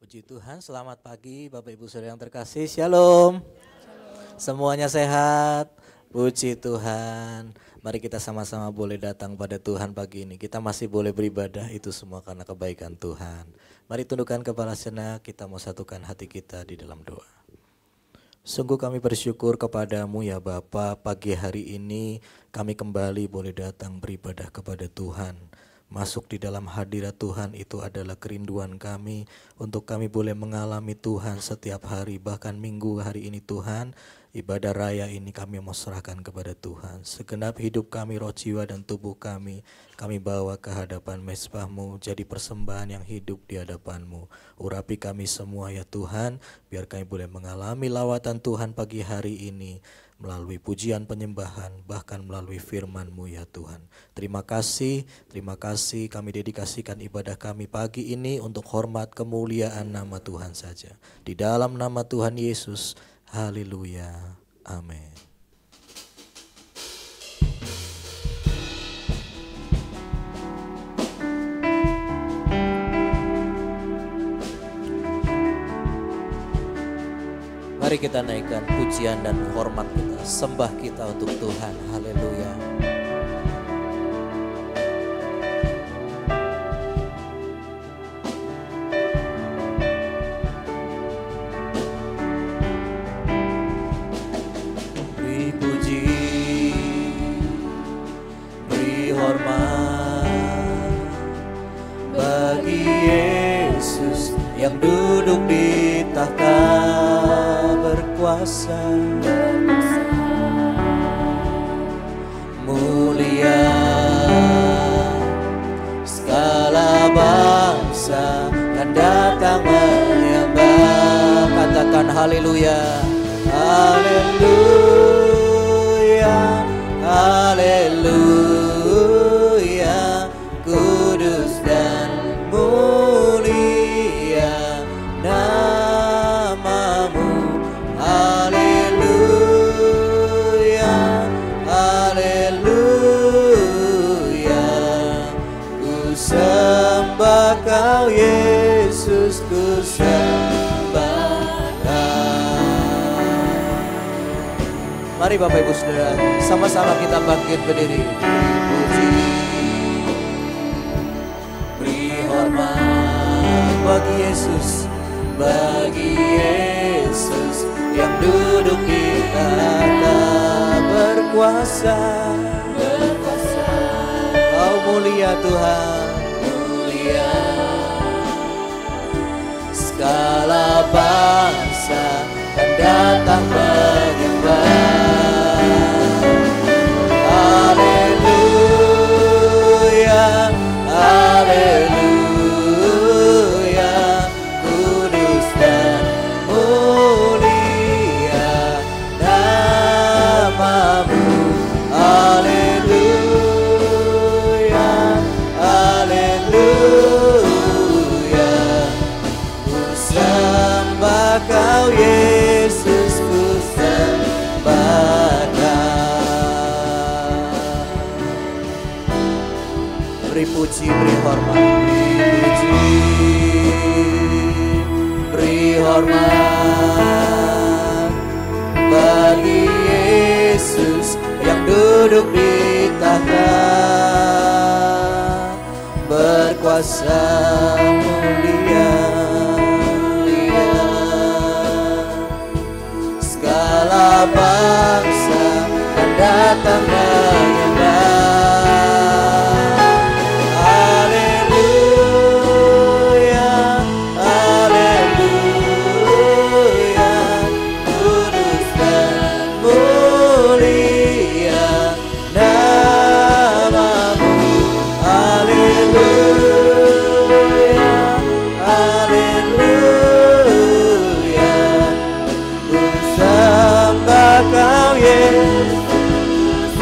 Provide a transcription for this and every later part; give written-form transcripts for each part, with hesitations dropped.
Puji Tuhan, selamat pagi Bapak Ibu Saudara yang terkasih, Shalom. Semuanya sehat, puji Tuhan. Mari kita sama-sama boleh datang pada Tuhan pagi ini. Kita masih boleh beribadah, itu semua karena kebaikan Tuhan. Mari tundukkan kepala sejenak, kita mau satukan hati kita di dalam doa. Sungguh kami bersyukur kepadamu ya Bapa, pagi hari ini kami kembali boleh datang beribadah kepada Tuhan. Masuk di dalam hadirat Tuhan itu adalah kerinduan kami untuk kami boleh mengalami Tuhan setiap hari, bahkan minggu hari ini Tuhan. Ibadah raya ini kami mau serahkan kepada Tuhan. Segenap hidup kami, roh, jiwa, dan tubuh kami bawa ke hadapan mezbah-Mu, jadi persembahan yang hidup di hadapan-Mu. Urapi kami semua ya Tuhan, biar kami boleh mengalami lawatan Tuhan pagi hari ini, melalui pujian penyembahan, bahkan melalui firman-Mu ya Tuhan. Terima kasih kami dedikasikan ibadah kami pagi ini untuk hormat kemuliaan nama Tuhan saja. Di dalam nama Tuhan Yesus, haleluya, amin. Mari kita naikkan pujian dan hormat kita, sembah kita untuk Tuhan, haleluya. Beri puji, beri hormat bagi Yesus yang duduk di tahta berkuasa, mulia segala bangsa dan datang menyembah. Katakan haleluya, haleluya, haleluya. Kudus dan mulia namamu, haleluya, haleluya. Ku sembah Kau Yesus, ku sembah Kau. Mari Bapak Ibu Saudara, sama-sama kita bangkit berdiri. Puji, beri hormat bagi Yesus, bagi Yesus yang duduk di tahta berkuasa. Kau mulia Tuhan, mulia segala bangsa dan datang menyembah. Haleluya, haleluya. Kudus dan mulia namamu, haleluya, haleluya. Ku sembah Kau Yesus, ku sembah Kau. Beri puji, beri hormat, beri hormat bagi Yesus yang duduk di tahta berkuasa, mulia, segala bangsa dan datang menyembah.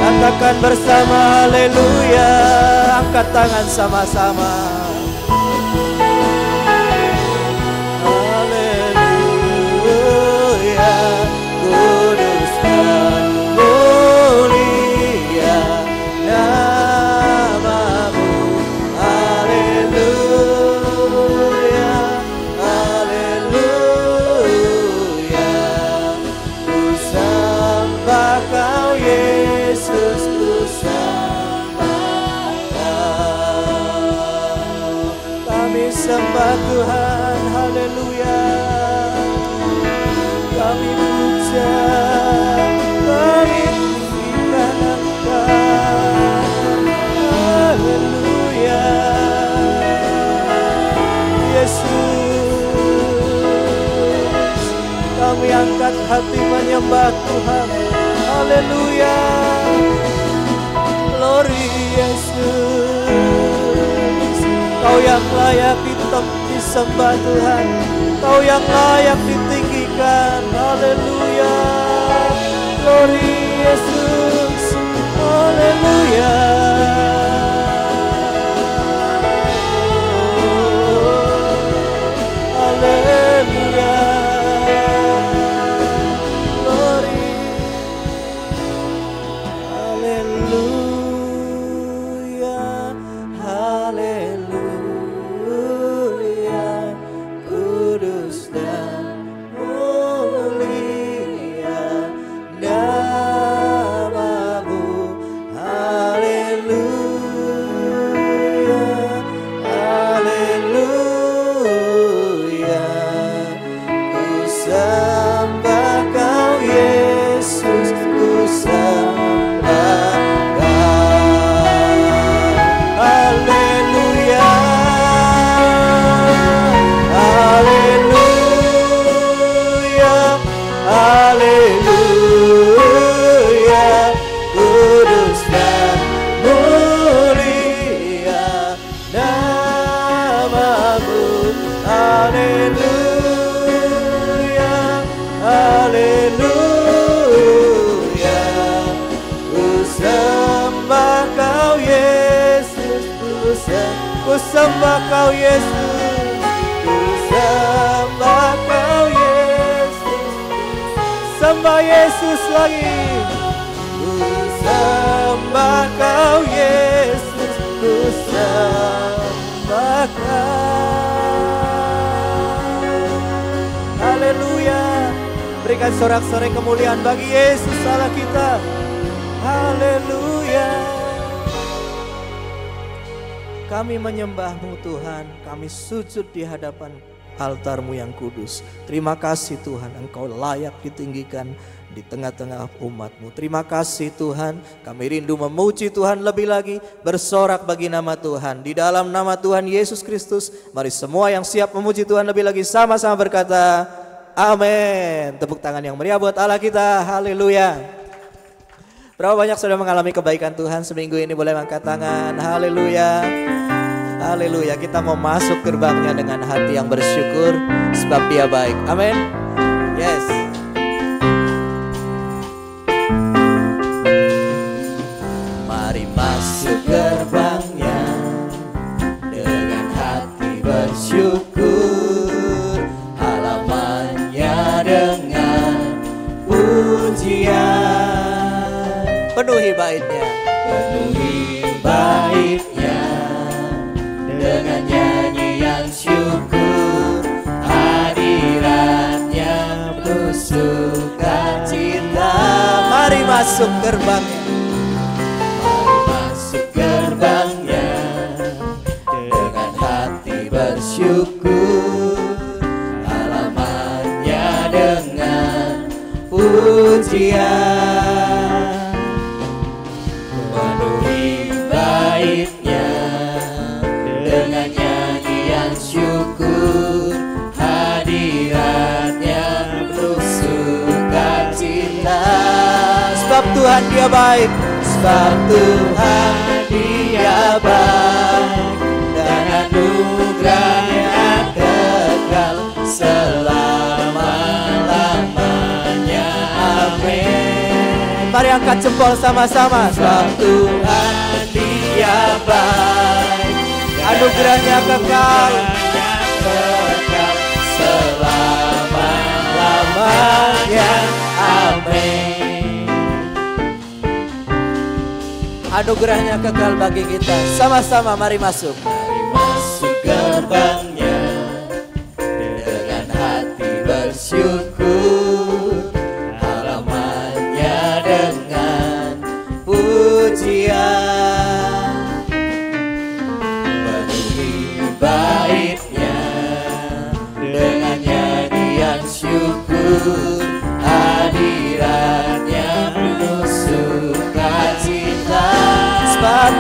Katakan bersama haleluya, angkat tangan sama-sama. Haleluya, kudus dan mulia namamu, haleluya, haleluya. menyembah Tuhan, haleluya. Kami puja, kami tinggikan Engkau, haleluya. Yesus, kami angkat hati menyembah Tuhan, haleluya. Glory Yesus, Kau yang layak disembah Tuhan, Kau yang layak ditinggikan, haleluya. Glory Yesus, haleluya. Haleluya. Glory. Haleluya. Haleluya. Kudus dan mulia namamu. Haleluya. Haleluya. Ku sembah Kau Yesus, ku sembah Kau. Haleluya. Haleluya. Haleluya. Kudus dan mulia namamu. Haleluya. Haleluya. Ku sembah Kau Yesus, ku sembah Kau Yesus, ku sembah Kau Yesus. Sembah Yesus lagi. Ku sembah Kau Yesus, ku sembah Kau. Haleluya. Berikan sorak-sorai kemuliaan bagi Yesus Allah kita. Haleluya. Kami menyembah-Mu Tuhan, kami sujud di hadapan altar-Mu yang kudus. Terima kasih Tuhan, Engkau layak ditinggikan di tengah-tengah umat-Mu. Terima kasih Tuhan, kami rindu memuji Tuhan lebih lagi, bersorak bagi nama Tuhan. Di dalam nama Tuhan Yesus Kristus, mari semua yang siap memuji Tuhan lebih lagi sama-sama berkata, amin. Tepuk tangan yang meriah buat Allah kita, haleluya. Berapa banyak sudah mengalami kebaikan Tuhan seminggu ini? Boleh angkat tangan, haleluya. Haleluya, kita mau masuk gerbangnya dengan hati yang bersyukur sebab Dia baik. Amin. Yes. Mari masuk gerbangnya dengan hati bersyukur, halamannya dengan pujian. Penuhi baitnya, penuhi baitnya dengan nyanyian syukur, hadiratnya penuh sukacita. Mari masuk gerbangnya, mari masuk gerbangnya dengan hati bersyukur, halamannya dengan pujian. Penuhi baitnya dengan nyanyian syukur, hadiratnya penuh sukacita. Sebab Tuhan Dia baik, sebab Tuhan Dia baik, dan anugerahnya kekal selama-lamanya. Amin. Mari angkat jempol sama-sama. Sebab Tuhan Dia baik, anugerahnya kekal selama-lamanya. Amin. Anugerahnya kekal bagi kita. Sama-sama mari masuk. Mari masuk gerbangnya dengan hati bersyukur, halamannya dengan pujian. Baitnya hadiratnya penuh sukacita. Sebab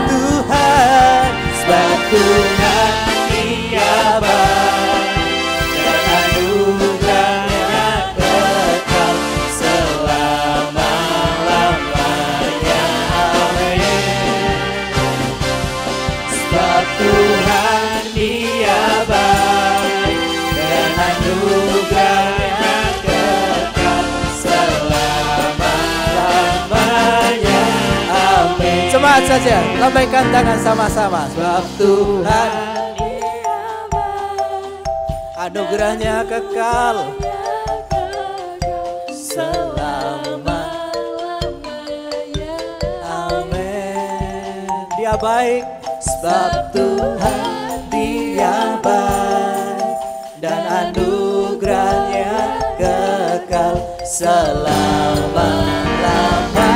Tuhan Dia baik dan anugerahnya kekal selama-lamanya. Amin. Sebab Tuhan Dia baik dan anugerahnya kekal selama-lamanya. Amin. Semangat saja, lambaikan tangan sama-sama. Sebab Tuhan anugerahnya kekal selama-lamanya. Amin. Dia baik. Sebab Tuhan Dia baik dan anugerahnya kekal selama-lamanya.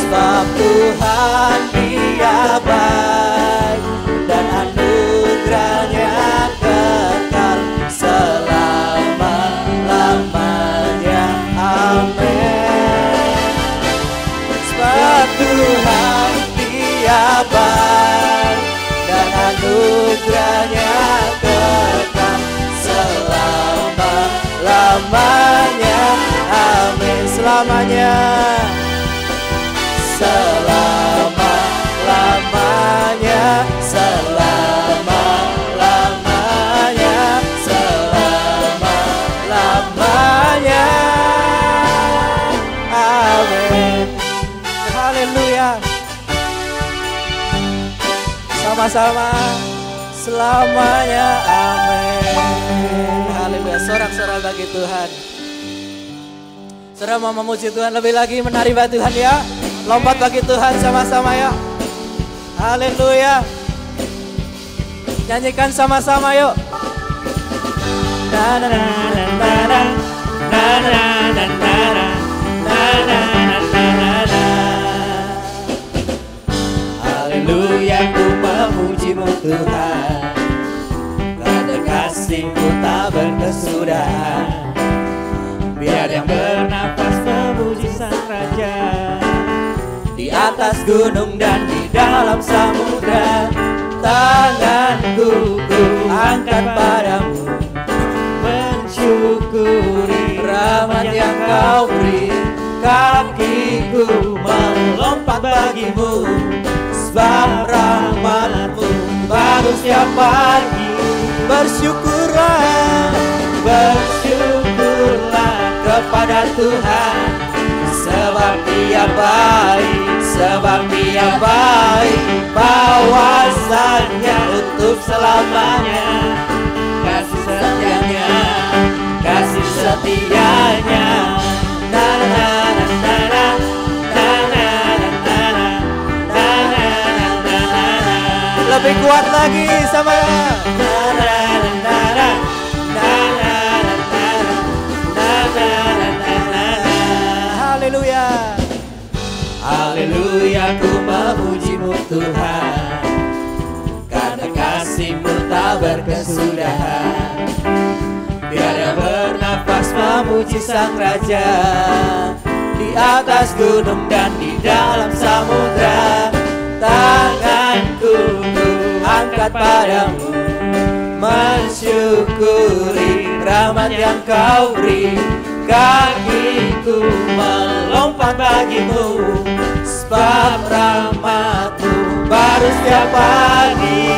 Sebab Tuhan Dia baik dan anugerahnya kekal selama-lamanya. Amin. Sebab Tuhan Dia baik dan anugerahnya kekal selama-lamanya. Amin. Selamanya. Selama-lamanya, selama-lamanya, selama-lamanya. Amin. Haleluya. Sama-sama selamanya. Amin. Haleluya. Sorak-sorak bagi Tuhan. Saudara mau memuji Tuhan lebih lagi, menari bagi Tuhan ya. Lompat bagi Tuhan sama-sama ya. Haleluya. Nyanyikan sama-sama yuk. Na na na na na na na na na na na. Haleluya, ku memuji-Mu Tuhan, karena kasih-Mu tak berkesudahan. Biar yang bernafas memuji Sang Raja, di atas gunung dan di dalam samudra. Tanganku ku angkat padamu, mensyukuri rahmat yang Kau beri. Kakiku melompat bagimu, sebab rahmat-Mu baru setiap pagi. Bersyukurlah, bersyukurlah kepada Tuhan, sebab Dia baik, sebab Dia baik. Bahwasanya untuk selamanya, kasih setianya, kasih setianya. Na na na na na na na na na na. Lebih kuat lagi sama. Na na na na na na na na. Haleluya. Haleluya, ku memuji-Mu Tuhan, karena kasih-Mu tak berkesudahan. Biar yang bernafas memuji Sang Raja, di atas gunung dan di dalam samudra. Tanganku ku angkat padamu, mensyukuri rahmat yang Kau beri. Kakiku melompat bagimu, sebab rahmat-Mu baru setiap pagi.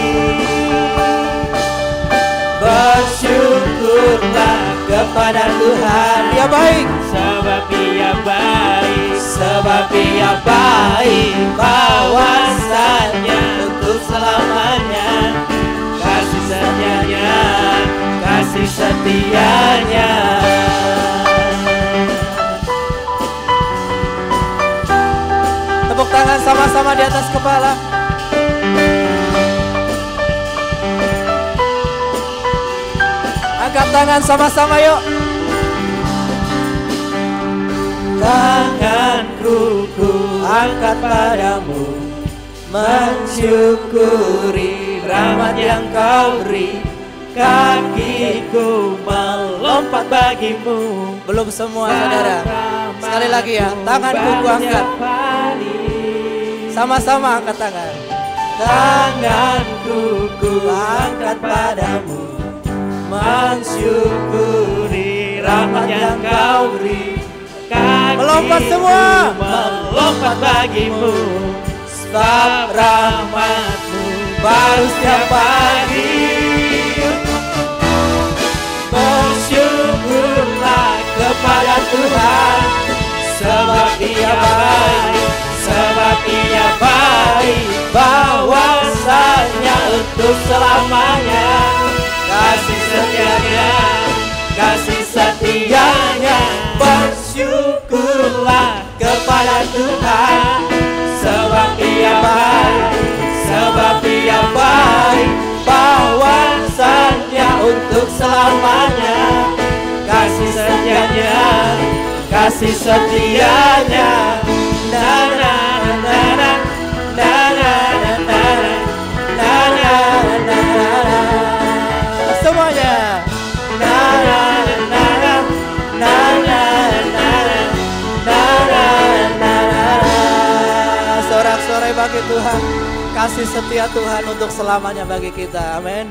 Bersyukurlah kepada Tuhan, Dia baik, sebab Dia baik, sebab Dia baik. Bahwasanya untuk selamanya, kasih setianya, kasih setianya. Tepuk tangan sama-sama di atas kepala. Angkat tangan sama-sama yuk. Tanganku ku angkat padamu, mensyukuri rahmat yang Kau beri. kakiku melompat bagimu. Belum semua saudara. Sekali lagi ya, tanganku kuangkat. Sama-sama angkat tangan. Tanganku kuangkat padamu, mensyukuri rahmat yang kau beri. Melompat semua, melompat bagimu, sebab rahmatmu baru setiap pagi. Bersyukurlah kepada Tuhan, sebab Dia baik, sebab Dia baik, bahwasanya untuk selamanya kasih setianya, kasih setianya. Bersyukurlah kepada Tuhan, sebab Dia baik, sebab Dia baik, bahwasanya untuk selamanya kasih setianya, kasih setianya. Na na na na na na na na na na na na. Semuanya. Na na na na na na na na na na. Sorak-sorai bagi Tuhan. Kasih setia Tuhan untuk selamanya bagi kita. Amin.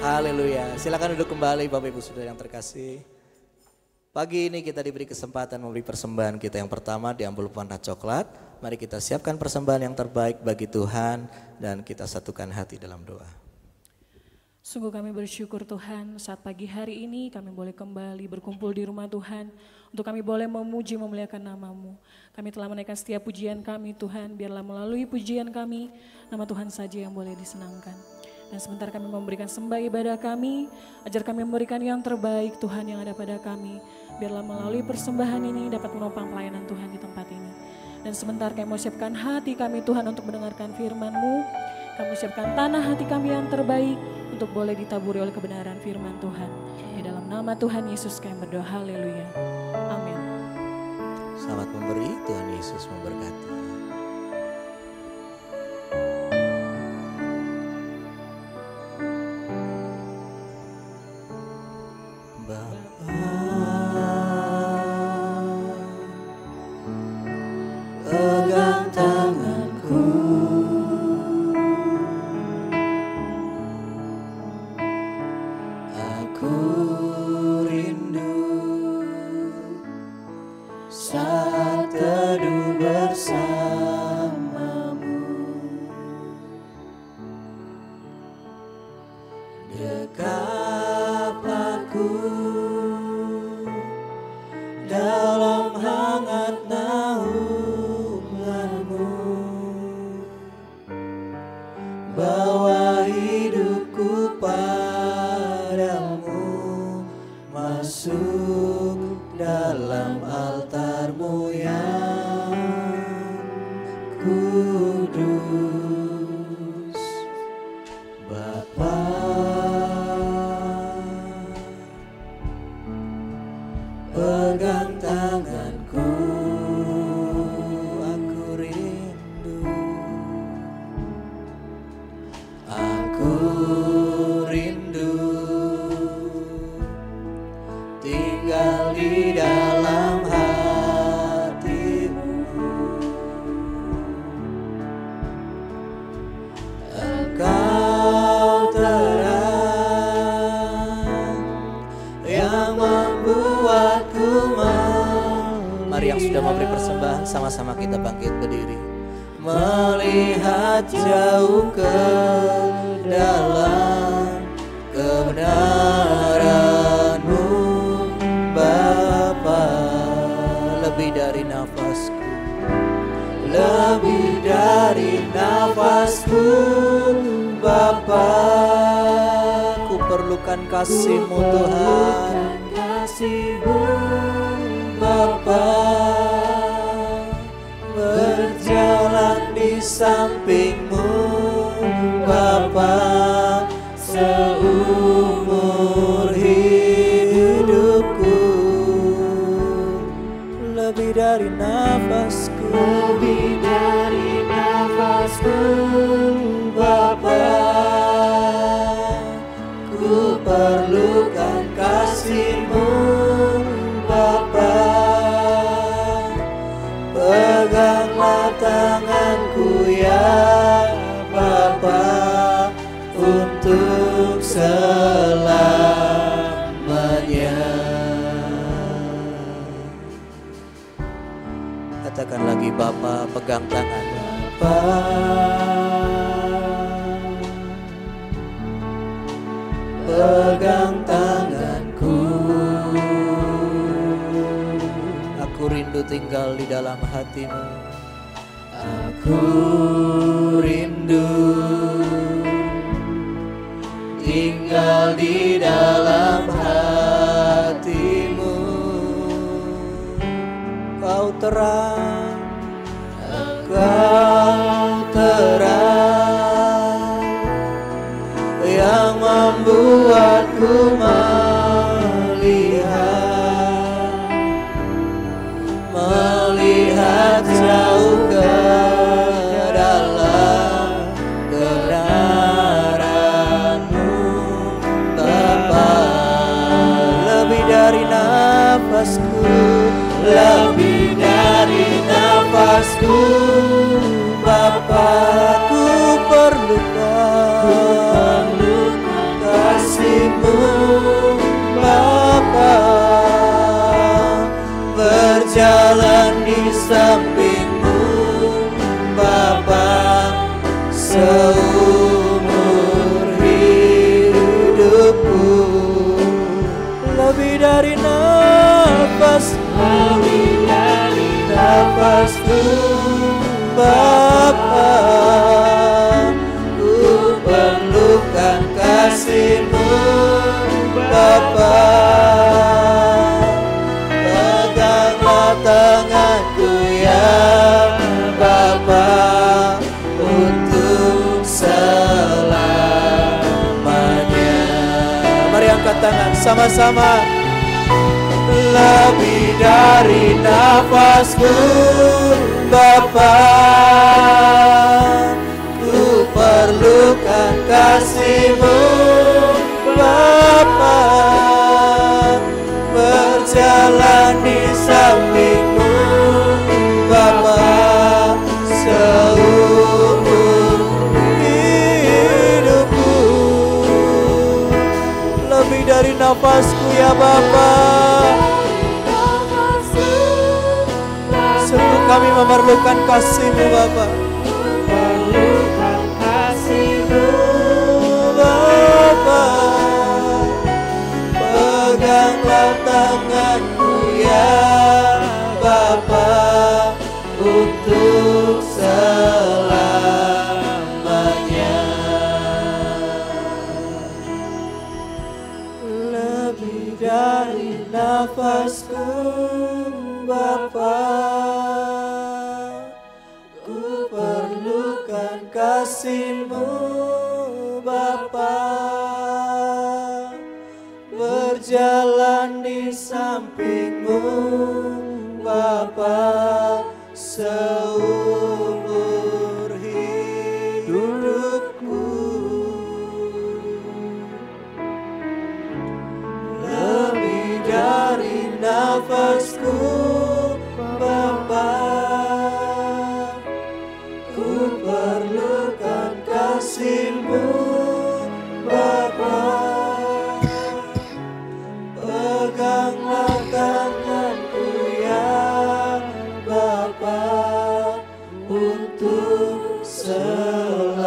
Haleluya. Silakan duduk kembali Bapak Ibu Saudara yang terkasih. Pagi ini kita diberi kesempatan memberi persembahan kita yang pertama di amplop warna coklat. Mari kita siapkan persembahan yang terbaik bagi Tuhan dan kita satukan hati dalam doa. Sungguh kami bersyukur Tuhan saat pagi hari ini kami boleh kembali berkumpul di rumah Tuhan. Untuk kami boleh memuji memuliakan nama-Mu. Kami telah menaikkan setiap pujian kami Tuhan, biarlah melalui pujian kami nama Tuhan saja yang boleh disenangkan. Dan sebentar kami memberikan sembah ibadah kami, ajar kami memberikan yang terbaik Tuhan yang ada pada kami. Biarlah melalui persembahan ini dapat menopang pelayanan Tuhan di tempat ini. Dan sebentar kami mau siapkan hati kami Tuhan untuk mendengarkan firman-Mu. Kami siapkan tanah hati kami yang terbaik untuk boleh ditaburi oleh kebenaran firman Tuhan. Di dalam nama Tuhan Yesus kami berdoa, haleluya. Amin. Selamat memberi, Tuhan Yesus memberkati. Pegang tanganku, aku rindu saat teduh bersamamu. Dekap aku dalam hangat naunganmu, bawa hidupku padamu, masuk dalam altar-Mu yang kudus. Bapa, pegang tanganku, aku rindu, aku rindu tinggal di dalam hati-Mu. Engkau terang yang membuatku Mari yang sudah memberi persembahan sama-sama kita bangkit berdiri. melihat jauh ke dalam kebenaran-Mu, Bapa. Lebih dari nafasku, lebih dari nafasku, Bapa. ku perlukan kasih-Mu Tuhan. Kasih-Mu, Bapa. Berjalan di samping-Mu, Bapa, seumur hidupku. Lebih dari nafasku, Lebih dari nafasku, Bapa. Ku untuk selamanya. Katakan lagi, Bapa, pegang tangan. Bapa, pegang tanganku. Aku rindu tinggal di dalam hatimu. Aku rindu tinggal di dalam hatimu. Kau terang, Kau terang yang membuatku melihat jauh ke dalam kebenaran-Mu, Bapa. Lebih dari nafasku, lebih dari nafasku, Bapa, ku perlukan kasih-Mu, Bapa. Berjalan di samping-Mu, Bapa, seumur hidupku. Lebih dari nafasku, Bapa, ku perlukan kasih-Mu, Bapa. Peganglah tanganku ya Bapa, untuk selamanya. Mari angkat tangan sama-sama. Lebih dari nafasku, Bapa, ku perlukan kasih-Mu, Bapa. Berjalan di samping-Mu, Bapa, seumur hidupku. Lebih dari nafasku ya Bapa, sungguh kami memerlukan kasih-Mu, Bapa. Memerlukan kasih-Mu, Bapa. Peganglah tanganku ya Bapa, untuk selamanya. Lebih dari nafasku, Bapa, ku perlukan kasih-Mu, Bapa. Berjalan di samping-Mu, Bapa, seumur hidupku. Lebih dari nafasku, Bapa, ku perlukan kasih-Mu, Bapa. Peganglah tanganku ya Bapa, untuk selamanya.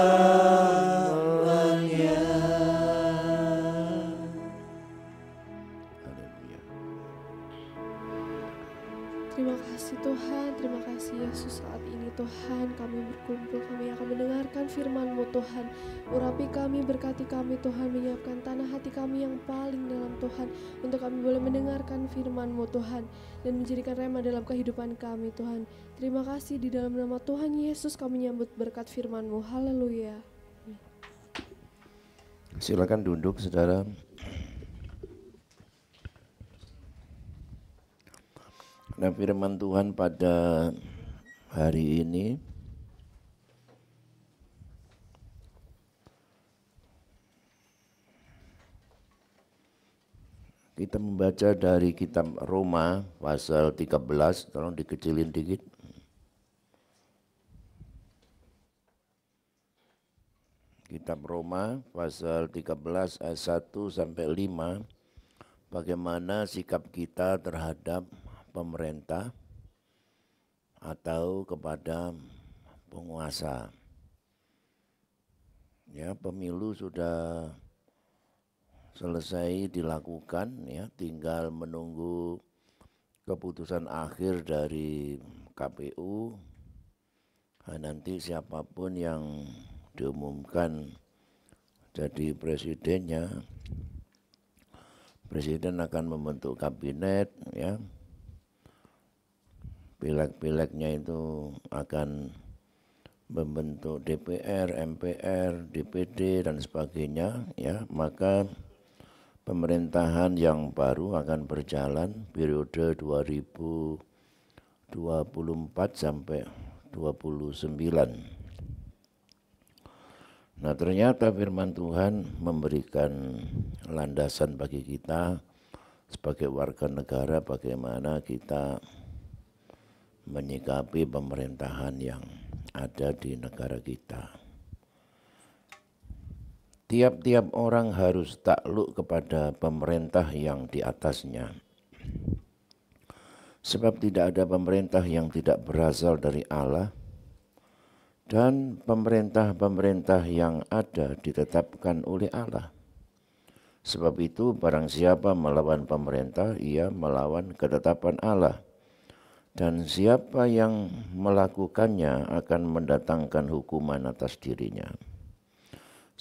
Terima kasih Tuhan, terima kasih Yesus. Saat ini Tuhan kami berkumpul, kami akan mendengarkan firman-Mu Tuhan. Urapi kami, berkati kami Tuhan, menyiapkan tanah hati kami yang paling dalam Tuhan, untuk kami boleh mendengarkan firman-Mu Tuhan, dan menjadikan rema dalam kehidupan kami Tuhan. Terima kasih, di dalam nama Tuhan Yesus kami menyambut berkat firman-Mu. Haleluya. Silakan duduk saudara. Nah, firman Tuhan pada hari ini kita membaca dari kitab Roma pasal 13, tolong dikecilin dikit. Kita kitab Roma pasal 13 ayat 1 sampai 5, bagaimana sikap kita terhadap pemerintah atau kepada penguasa. Ya, pemilu sudah selesai dilakukan, ya, tinggal menunggu keputusan akhir dari KPU. Nanti siapapun yang diumumkan jadi presidennya, presiden akan membentuk kabinet, ya. Pileg-pilegnya itu akan membentuk DPR, MPR, DPD dan sebagainya, ya. Maka pemerintahan yang baru akan berjalan periode 2024 sampai 29. Nah, ternyata firman Tuhan memberikan landasan bagi kita sebagai warga negara bagaimana kita menyikapi pemerintahan yang ada di negara kita. Tiap-tiap orang harus takluk kepada pemerintah yang di atasnya. Sebab tidak ada pemerintah yang tidak berasal dari Allah, dan pemerintah-pemerintah yang ada ditetapkan oleh Allah. Sebab itu barang siapa melawan pemerintah, ia melawan ketetapan Allah. Dan siapa yang melakukannya akan mendatangkan hukuman atas dirinya.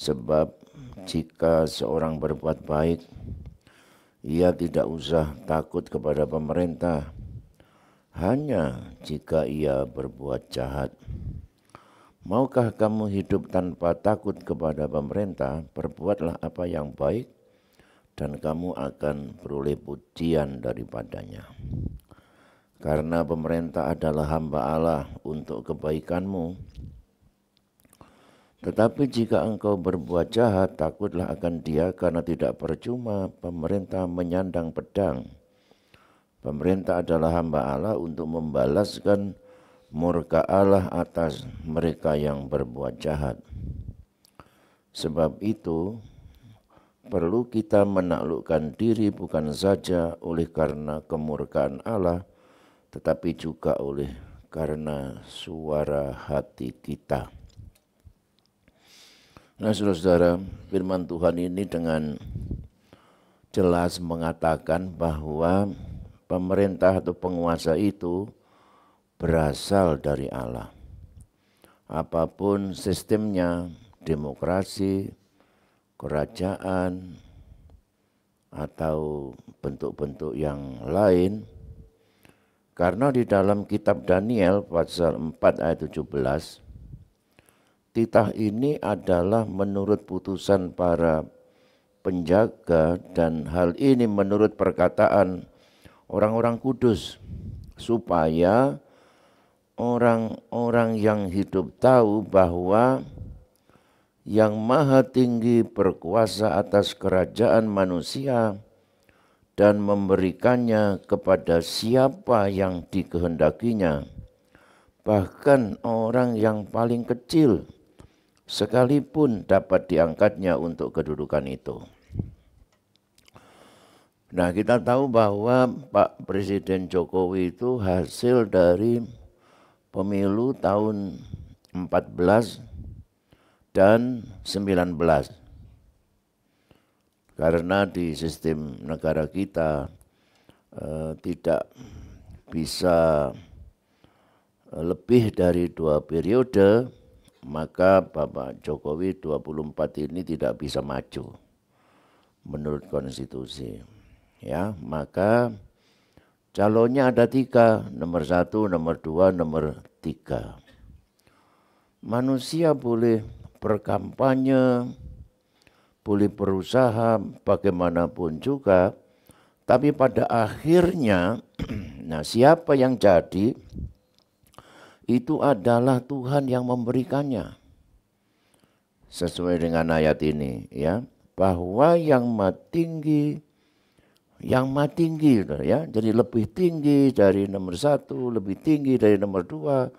Sebab jika seorang berbuat baik, ia tidak usah takut kepada pemerintah. Hanya jika ia berbuat jahat. Maukah kamu hidup tanpa takut kepada pemerintah? Perbuatlah apa yang baik, dan kamu akan beroleh pujian daripadanya. Karena pemerintah adalah hamba Allah untuk kebaikanmu. Tetapi jika engkau berbuat jahat, takutlah akan dia, karena tidak percuma pemerintah menyandang pedang. Pemerintah adalah hamba Allah untuk membalaskan murka Allah atas mereka yang berbuat jahat. Sebab itu perlu kita menaklukkan diri bukan saja oleh karena kemurkaan Allah, tetapi juga oleh karena suara hati kita. Nah, saudara-saudara, firman Tuhan ini dengan jelas mengatakan bahwa pemerintah atau penguasa itu berasal dari Allah. Apapun sistemnya, demokrasi, kerajaan, atau bentuk-bentuk yang lain. Karena di dalam kitab Daniel pasal 4 ayat 17, titah ini adalah menurut putusan para penjaga, dan hal ini menurut perkataan orang-orang kudus, supaya orang-orang yang hidup tahu bahwa yang maha tinggi berkuasa atas kerajaan manusia dan memberikannya kepada siapa yang dikehendakinya, bahkan orang yang paling kecil sekalipun dapat diangkatnya untuk kedudukan itu. Nah, kita tahu bahwa Pak Presiden Jokowi itu hasil dari pemilu tahun 14 dan 19. Karena di sistem negara kita tidak bisa lebih dari 2 periode, maka Bapak Jokowi 24 ini tidak bisa maju menurut konstitusi. Ya, maka calonnya ada 3, nomor 1, nomor 2, nomor 3. Manusia boleh berkampanye, boleh berusaha bagaimanapun juga, tapi pada akhirnya, nah siapa yang jadi, itu adalah Tuhan yang memberikannya. Sesuai dengan ayat ini, ya, bahwa yang maha tinggi, ya, jadi lebih tinggi dari nomor 1, lebih tinggi dari nomor 2,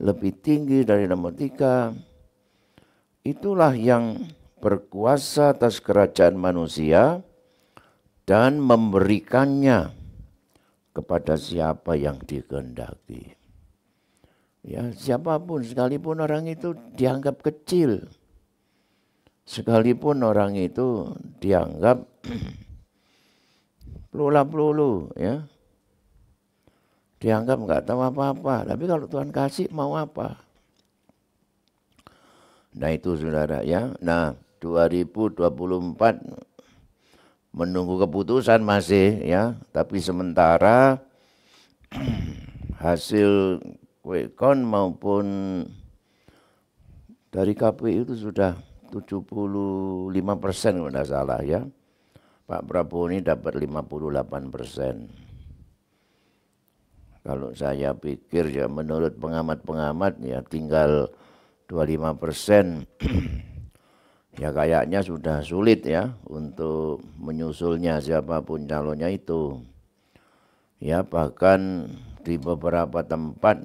lebih tinggi dari nomor 3. itulah yang berkuasa atas kerajaan manusia dan memberikannya kepada siapa yang dikehendaki. Ya, siapapun, sekalipun orang itu dianggap kecil, sekalipun orang itu dianggap pelula-pelulu, ya, dianggap nggak tahu apa-apa. Tapi kalau Tuhan kasih mau apa? Nah itu saudara ya. Nah 2024 menunggu keputusan masih ya. Tapi sementara hasil quick count maupun dari KPU itu sudah 75% kalau tidak salah ya. Pak Prabowo ini dapat 58%. Kalau saya pikir ya menurut pengamat-pengamat ya tinggal 25%. Ya kayaknya sudah sulit ya untuk menyusulnya siapapun calonnya itu. Ya bahkan di beberapa tempat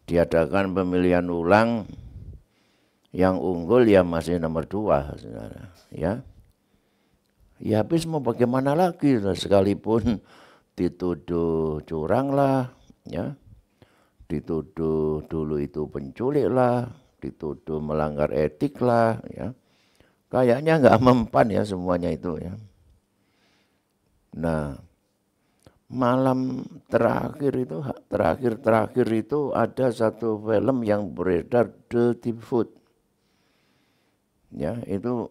diadakan pemilihan ulang yang unggul ya masih nomor 2 saudara ya. Ya habis mau bagaimana lagi sekalipun dituduh curang lah ya. Dituduh dulu itu penculik lah, dituduh melanggar etik lah ya. Kayaknya nggak mempan ya semuanya itu ya. Nah, malam terakhir itu ada satu film yang beredar, Dirty Food. Ya, itu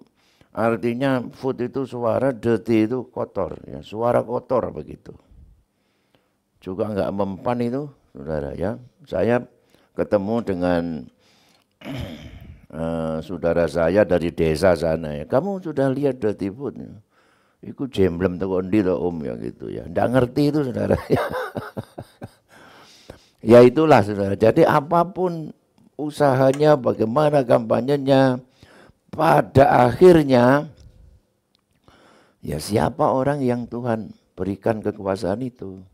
artinya food itu suara, dirty itu kotor ya, suara kotor begitu. Juga nggak mempan itu, saudara ya. Saya ketemu dengan saudara saya dari desa sana ya. Kamu sudah lihat Dirty Food? Iku jemblem teko ndi to Om ya gitu ya. Nggak ngerti itu saudara. Ya itulah saudara. Jadi apapun usahanya, bagaimana kampanyenya, pada akhirnya ya siapa orang yang Tuhan berikan kekuasaan itu.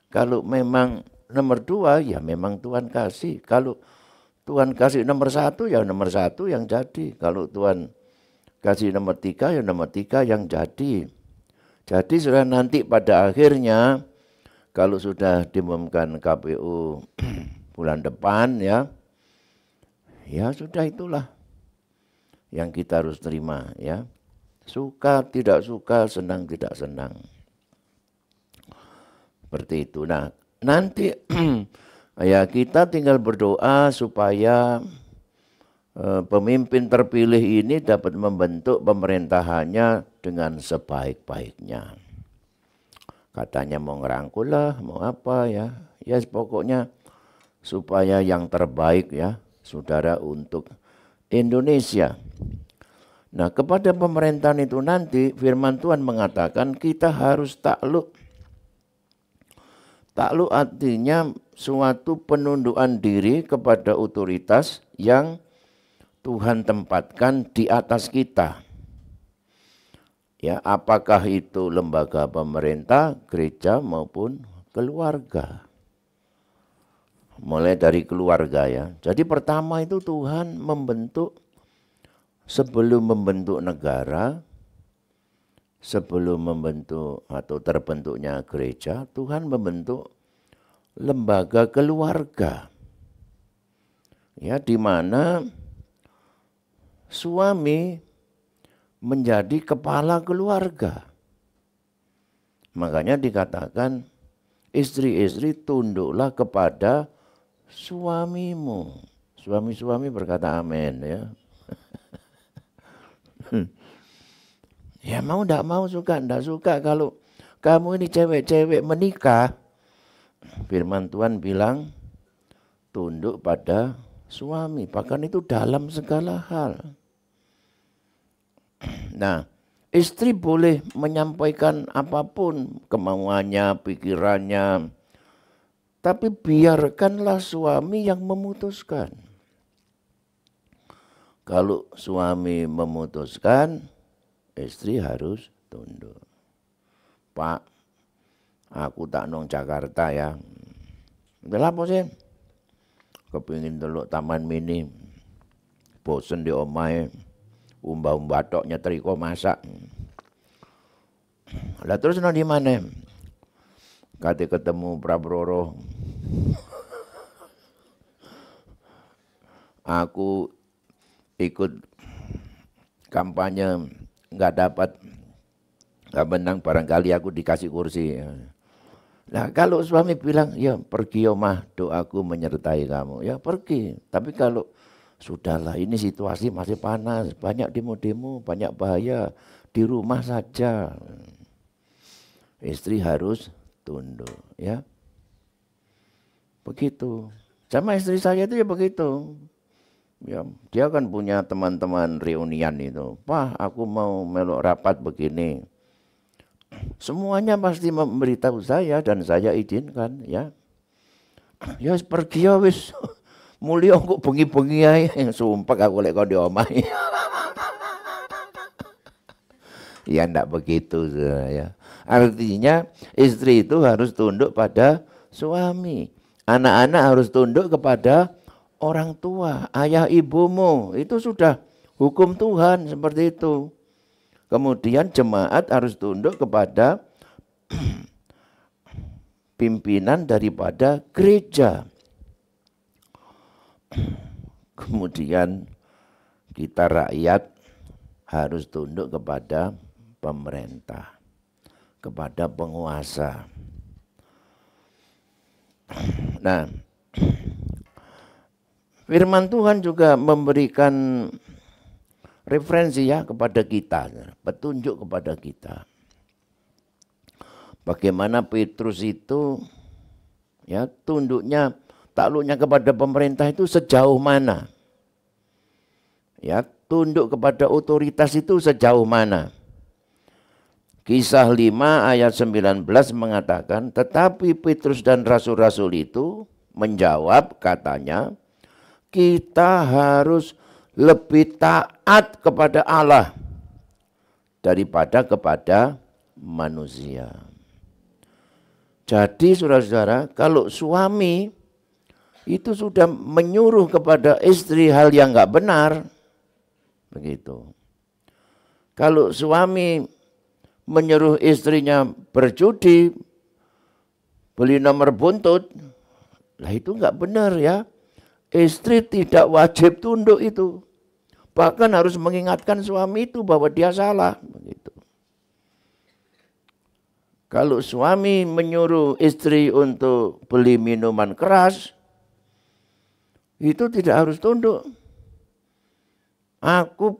Kalau memang nomor 2 ya memang Tuhan kasih. Kalau Tuhan kasih nomor 1 ya nomor 1 yang jadi. Kalau Tuhan kasih nomor 3 ya nomor 3 yang jadi. Jadi sudah nanti pada akhirnya kalau sudah diumumkan KPU bulan depan ya. Ya sudah itulah yang kita harus terima ya. Suka tidak suka, senang tidak senang. Seperti itu. Nah, nanti ya kita tinggal berdoa supaya pemimpin terpilih ini dapat membentuk pemerintahannya dengan sebaik-baiknya. Katanya mau ngerangkul lah, mau apa ya. Ya pokoknya supaya yang terbaik ya, saudara, untuk Indonesia. Nah, kepada pemerintahan itu nanti firman Tuhan mengatakan kita harus takluk. Takluk artinya suatu penundukan diri kepada otoritas yang Tuhan tempatkan di atas kita. Ya, apakah itu lembaga pemerintah, gereja maupun keluarga. Mulai dari keluarga ya. Jadi pertama itu Tuhan membentuk, sebelum membentuk negara, sebelum membentuk atau terbentuknya gereja, Tuhan membentuk lembaga keluarga. Ya, di mana suami menjadi kepala keluarga. Makanya dikatakan istri-istri tunduklah kepada suamimu. Suami-suami berkata amin ya. Ya mau enggak mau, suka enggak suka, kalau kamu ini cewek-cewek menikah, firman Tuhan bilang tunduk pada suami, bahkan itu dalam segala hal. Nah, istri boleh menyampaikan apapun kemauannya, pikirannya, tapi biarkanlah suami yang memutuskan. Kalau suami memutuskan, istri harus tunduk. Pak, aku tak nong Jakarta ya. Udah apa sih? Kepingin teluk Taman Mini. bosen di omahe, umbah-umbah tok nyetrika masak. Lah terus nang di mana? Kate ketemu Prabroro. Aku ikut kampanye nggak dapat, nggak menang, barangkali aku dikasih kursi. Nah kalau suami bilang, ya pergi omah, doaku menyertai kamu, ya pergi. Tapi kalau sudahlah ini situasi masih panas, banyak demo-demo, banyak bahaya, di rumah saja. Istri harus tunduk, ya. Begitu. Sama istri saya itu ya begitu. Ya, dia kan punya teman-teman reunian itu. Wah, aku mau melok rapat begini. Semuanya pasti memberitahu saya dan saya izinkan, ya. Ya pergi ya wis. Mulia kok bengi-bengi ae, sumpah aku lek kok di omah. Ya ndak begitu ya. Artinya istri itu harus tunduk pada suami. Anak-anak harus tunduk kepada orang tua, ayah ibumu. Itu sudah hukum Tuhan seperti itu. Kemudian jemaat harus tunduk kepada pimpinan daripada gereja. Kemudian kita rakyat harus tunduk kepada pemerintah, kepada penguasa. Nah, firman Tuhan juga memberikan referensi ya kepada kita, petunjuk kepada kita. Bagaimana Petrus itu ya tunduknya, takluknya kepada pemerintah itu sejauh mana? Ya, tunduk kepada otoritas itu sejauh mana? Kisah 5 ayat 19 mengatakan, tetapi Petrus dan rasul-rasul itu menjawab, katanya, kita harus lebih taat kepada Allah daripada kepada manusia. Jadi saudara-saudara, kalau suami itu sudah menyuruh kepada istri hal yang enggak benar, begitu. Kalau suami menyuruh istrinya berjudi, beli nomor buntut, lah itu enggak benar ya. Istri tidak wajib tunduk itu. Bahkan harus mengingatkan suami itu bahwa dia salah. Begitu. Kalau suami menyuruh istri untuk beli minuman keras, itu tidak harus tunduk. Aku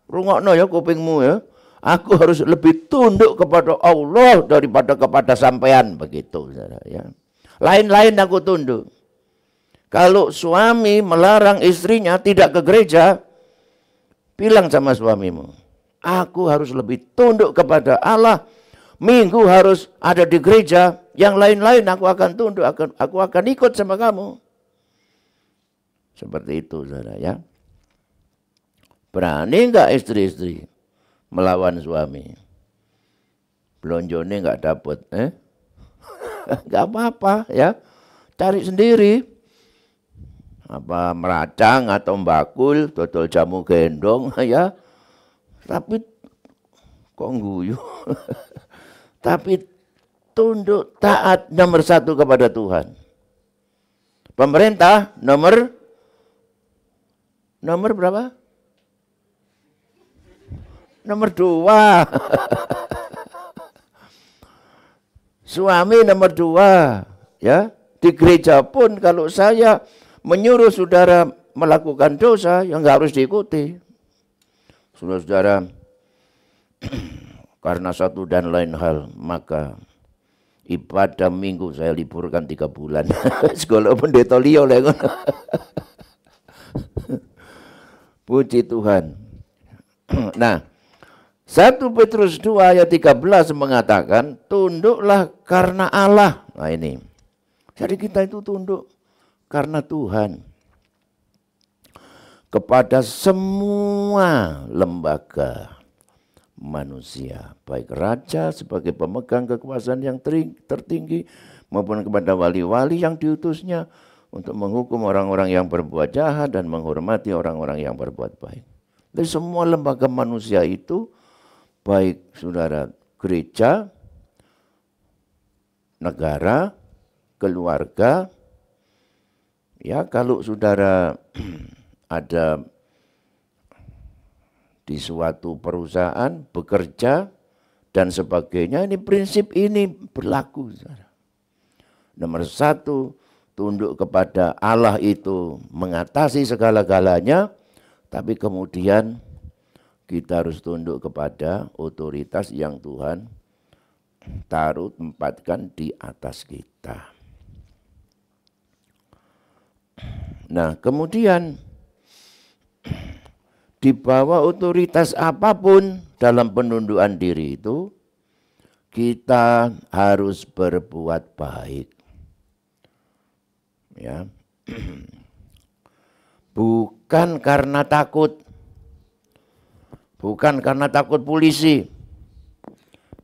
rungokno ya kupingmu ya. Aku harus lebih tunduk kepada Allah daripada kepada sampean, begitu ya. Lain-lain aku tunduk. Kalau suami melarang istrinya tidak ke gereja, bilang sama suamimu, aku harus lebih tunduk kepada Allah. Minggu harus ada di gereja, yang lain-lain aku akan tunduk, aku akan ikut sama kamu. Seperti itu saudara ya. Berani enggak istri-istri melawan suami? Belonjone enggak dapat, enggak apa-apa ya. Cari sendiri. Apa meracang atau mbakul, dodol jamu gendong ya. Tapi kok guyu. Tapi tunduk taat nomor 1 kepada Tuhan. Pemerintah nomor berapa? Nomor 2. Suami nomor 2 ya. Di gereja pun kalau saya menyuruh saudara melakukan dosa yang enggak harus diikuti. Saudara-saudara, karena satu dan lain hal, maka ibadah minggu saya liburkan 3 bulan. Sekolah pendeta liya oleh ngono. Puji Tuhan. Nah, 1 Petrus 2 ayat 13 mengatakan, tunduklah karena Allah. Nah ini. Jadi kita itu tunduk karena Tuhan. Kepada semua lembaga manusia, baik raja sebagai pemegang kekuasaan yang tertinggi maupun kepada wali-wali yang diutusnya untuk menghukum orang-orang yang berbuat jahat dan menghormati orang-orang yang berbuat baik. Dari semua lembaga manusia itu, baik saudara gereja, negara, keluarga, ya kalau saudara ada di suatu perusahaan, bekerja, dan sebagainya, ini prinsip ini berlaku. Saudara. Nomor satu, tunduk kepada Allah itu mengatasi segala-galanya, tapi kemudian kita harus tunduk kepada otoritas yang Tuhan taruh tempatkan di atas kita. Nah, kemudian di bawah otoritas apapun dalam penundukan diri itu, kita harus berbuat baik. Ya. Bukan karena takut. Bukan karena takut polisi.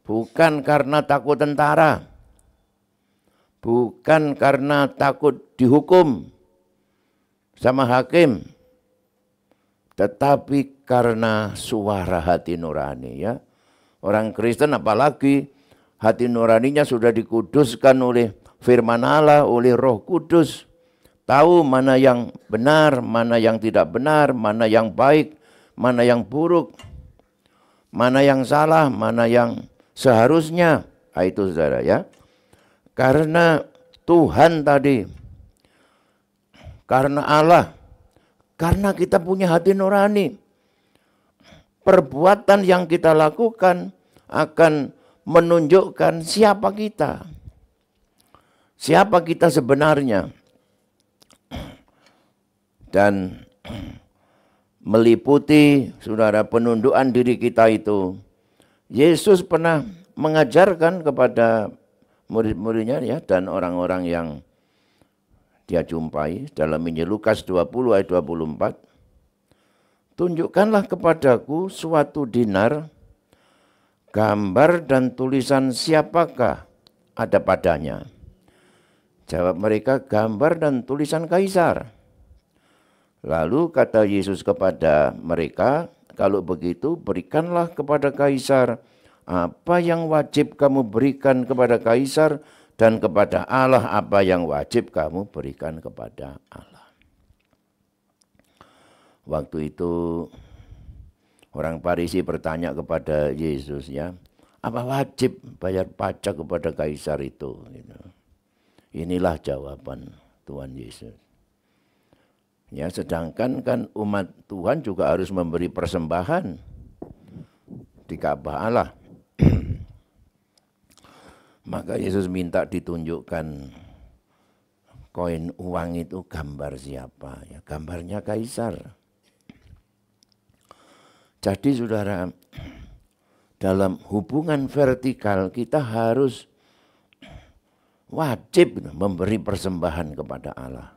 Bukan karena takut tentara. Bukan karena takut dihukum sama hakim. Tetapi karena suara hati nurani, ya. Orang Kristen apalagi hati nuraninya sudah dikuduskan oleh firman Allah, oleh Roh Kudus. Tahu mana yang benar, mana yang tidak benar, mana yang baik, mana yang buruk, mana yang salah, mana yang seharusnya. Nah, itu saudara ya. Karena Tuhan tadi, karena Allah, karena kita punya hati nurani, perbuatan yang kita lakukan akan menunjukkan siapa kita. Siapa kita sebenarnya. Dan meliputi saudara penundukan diri kita itu. Yesus pernah mengajarkan kepada murid-muridnya ya, dan orang-orang yang dia jumpai dalam Injil Lukas 20 ayat 24. Tunjukkanlah kepadaku suatu dinar, gambar dan tulisan siapakah ada padanya. Jawab mereka, gambar dan tulisan kaisar. Lalu kata Yesus kepada mereka, kalau begitu berikanlah kepada kaisar apa yang wajib kamu berikan kepada kaisar, dan kepada Allah apa yang wajib kamu berikan kepada Allah. Waktu itu orang Farisi bertanya kepada Yesus, ya, apa wajib bayar pajak kepada kaisar itu? Inilah jawaban Tuhan Yesus. Ya, sedangkan kan umat Tuhan juga harus memberi persembahan di Ka'bah Allah. Maka Yesus minta ditunjukkan koin uang itu gambar siapa? Ya, gambarnya kaisar. Jadi saudara, dalam hubungan vertikal kita harus wajib memberi persembahan kepada Allah.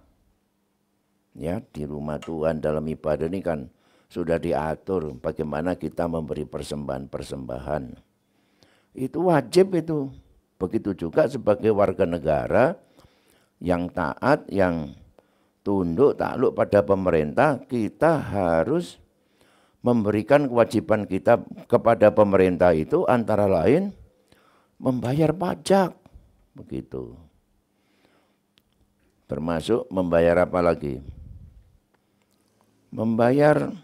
Ya, di rumah Tuhan dalam ibadah ini kan sudah diatur bagaimana kita memberi persembahan-persembahan. Itu wajib itu. Begitu juga sebagai warga negara yang taat, yang tunduk, takluk pada pemerintah, kita harus memberikan kewajiban kita kepada pemerintah itu antara lain membayar pajak. Begitu. Termasuk membayar apa lagi? Membayar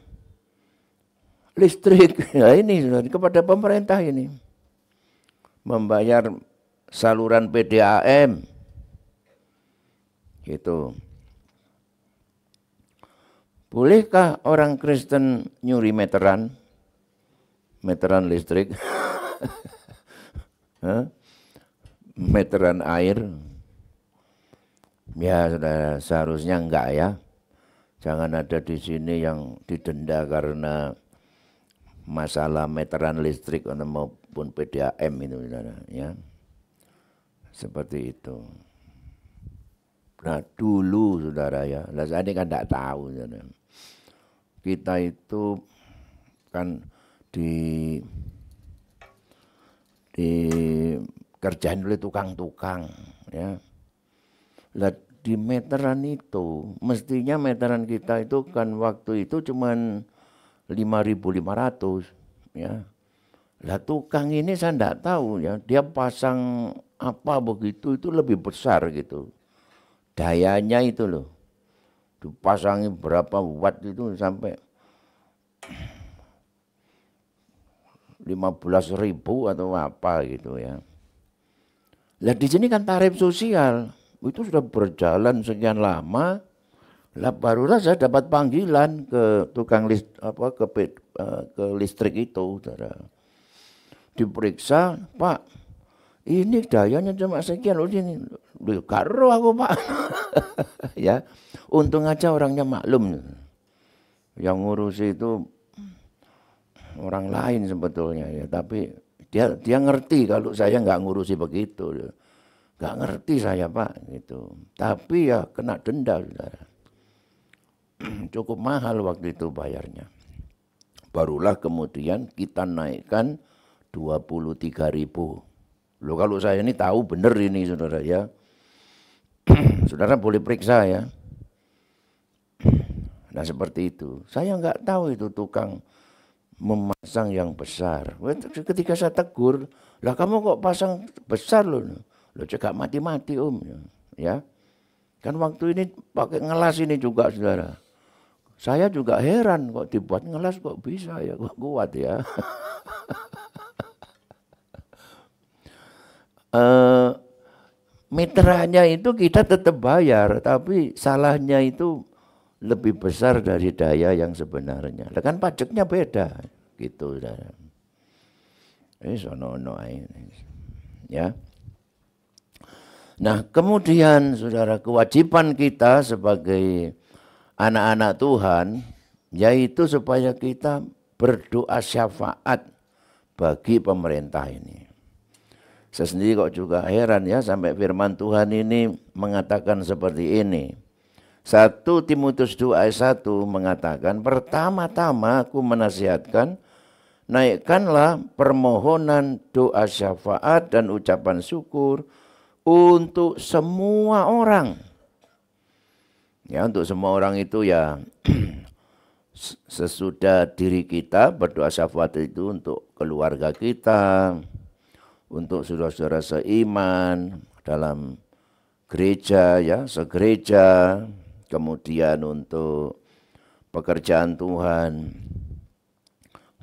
listrik. Nah, ini kepada pemerintah ini. Membayar saluran PDAM. Gitu. Bolehkah orang Kristen nyuri meteran? Meteran listrik? Meteran air? Ya, saudara, seharusnya enggak ya. Jangan ada di sini yang didenda karena masalah meteran listrik maupun PDAM itu, saudara, ya. Seperti itu. Nah, dulu saudara ya, lah saya ini kan enggak tahu, saudara. Kita itu kan dikerjain oleh tukang-tukang, ya. Lah di meteran itu. Mestinya meteran kita itu kan waktu itu cuman 5.500 ya. Lah tukang ini saya enggak tahu ya, dia pasang apa begitu itu lebih besar gitu. Dayanya itu loh. Dipasangi berapa watt itu sampai 15.000 atau apa gitu ya. Lah di sini kan tarif sosial itu sudah berjalan sekian lama. Lah barulah saya dapat panggilan ke tukang ke listrik itu, saudara. Diperiksa, Pak, ini dayanya cuma sekian, ini karo aku Pak. Ya, untung aja orangnya maklum. Yang ngurus itu orang lain sebetulnya ya, tapi dia ngerti kalau saya nggak ngurusi begitu. Nggak ngerti saya Pak gitu. Tapi ya kena denda saudara. Cukup mahal waktu itu bayarnya. Barulah kemudian kita naikkan 23.000. Loh kalau saya ini tahu benar ini saudara ya. Saudara boleh periksa ya. Nah seperti itu. Saya nggak tahu itu tukang memasang yang besar. Ketika saya tegur, lah kamu kok pasang besar loh. Loh cegak mati-mati om. Ya. Kan waktu ini pakai ngelas ini juga saudara. Saya juga heran kok dibuat ngelas kok bisa ya, kok kuat ya. Meterannya itu kita tetap bayar, tapi salahnya itu lebih besar dari daya yang sebenarnya. Kan pajaknya beda gitu saudara. Sono ya. Nah kemudian saudara, kewajiban kita sebagai anak-anak Tuhan yaitu supaya kita berdoa syafaat bagi pemerintah ini. Saya sendiri kok juga heran ya sampai firman Tuhan ini mengatakan seperti ini. 1 Timotius 2 ayat 1 mengatakan, pertama-tama aku menasihatkan, naikkanlah permohonan doa syafaat dan ucapan syukur untuk semua orang. Ya, untuk semua orang itu ya sesudah diri kita berdoa syafaat itu untuk keluarga kita, untuk saudara-saudara seiman dalam gereja ya, segereja, kemudian untuk pekerjaan Tuhan.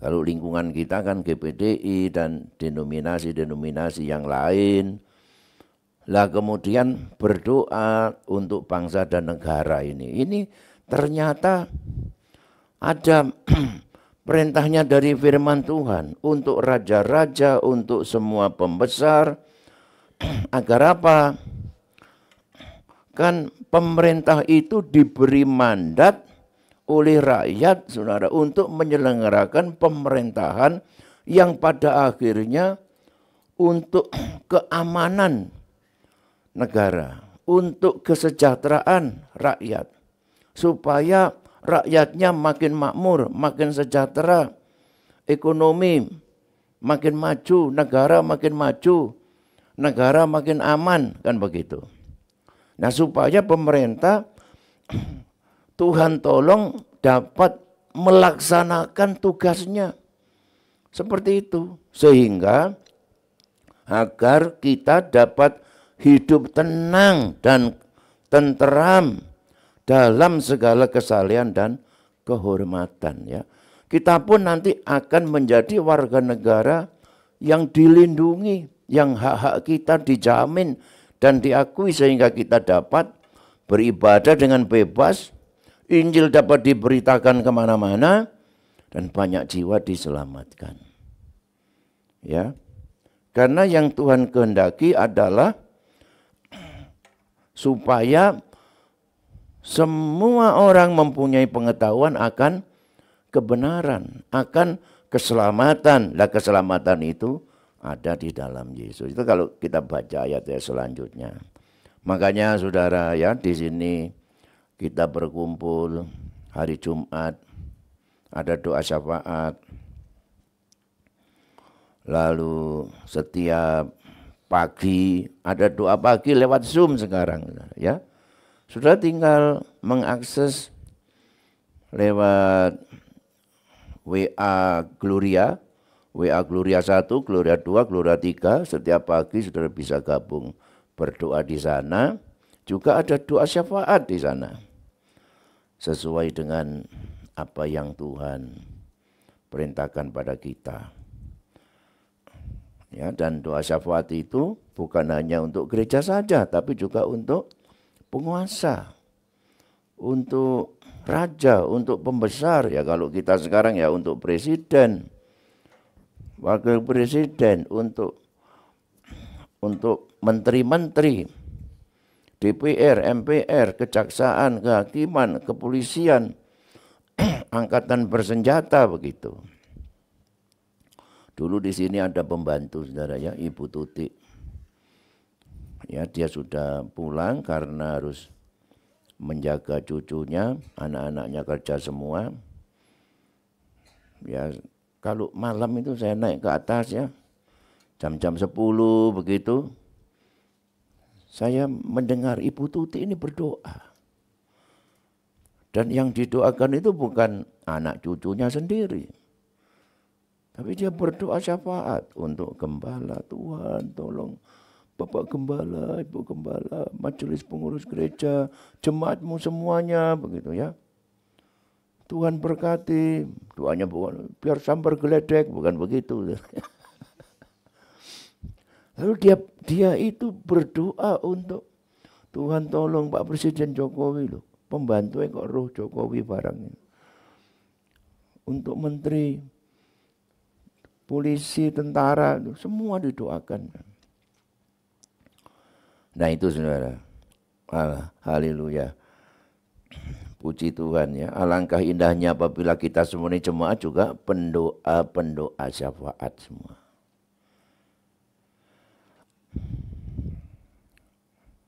Kalau lingkungan kita kan GPDI dan denominasi-denominasi yang lain. Lah kemudian berdoa untuk bangsa dan negara ini. Ini ternyata ada perintahnya dari firman Tuhan untuk raja-raja, untuk semua pembesar. Agar apa? Kan pemerintah itu diberi mandat oleh rakyat, saudara, untuk menyelenggarakan pemerintahan yang pada akhirnya untuk keamanan negara, untuk kesejahteraan rakyat, supaya rakyatnya makin makmur, makin sejahtera, ekonomi makin maju, negara makin maju, negara makin aman, kan begitu. Nah supaya pemerintah Tuhan tolong dapat melaksanakan tugasnya seperti itu, sehingga agar kita dapat hidup tenang dan tenteram dalam segala kesalehan dan kehormatan ya. Kita pun nanti akan menjadi warga negara yang dilindungi, yang hak-hak kita dijamin dan diakui sehingga kita dapat beribadah dengan bebas, Injil dapat diberitakan kemana-mana dan banyak jiwa diselamatkan. Ya, karena yang Tuhan kehendaki adalah supaya semua orang mempunyai pengetahuan akan kebenaran, akan keselamatan. Lah keselamatan itu ada di dalam Yesus. Itu kalau kita baca ayat selanjutnya. Makanya saudara ya, di sini kita berkumpul hari Jumat, ada doa syafaat. Lalu setiap pagi ada doa pagi lewat Zoom sekarang ya. Saudara tinggal mengakses lewat WA Gloria 1, Gloria 2, Gloria 3. Setiap pagi saudara bisa gabung berdoa di sana. Juga ada doa syafaat di sana. Sesuai dengan apa yang Tuhan perintahkan pada kita. Ya, dan doa syafaat itu bukan hanya untuk gereja saja, tapi juga untuk penguasa, untuk raja, untuk pembesar. Ya kalau kita sekarang ya untuk presiden, wakil presiden, untuk menteri-menteri, DPR, MPR, kejaksaan, kehakiman, kepolisian, angkatan bersenjata begitu. Dulu di sini ada pembantu saudara ya, Ibu Tuti. Ya, dia sudah pulang karena harus menjaga cucunya, anak-anaknya kerja semua. Ya, kalau malam itu saya naik ke atas ya, jam-jam 10 begitu. Saya mendengar Ibu Tuti ini berdoa. Dan yang didoakan itu bukan anak cucunya sendiri. Tapi dia berdoa syafaat untuk gembala. Tuhan tolong Bapak Gembala, Ibu Gembala, majelis pengurus gereja, jemaatmu semuanya, begitu ya. Tuhan berkati, doanya bukan biar sambar geledek, bukan begitu. Lalu dia itu berdoa untuk Tuhan tolong Pak Presiden Jokowi loh, pembantunya kok roh Jokowi barang ini. Untuk menteri, polisi, tentara, semua didoakan. Nah itu saudara, haleluya, puji Tuhan ya. Alangkah indahnya apabila kita semua ini jemaat juga pendoa syafaat semua.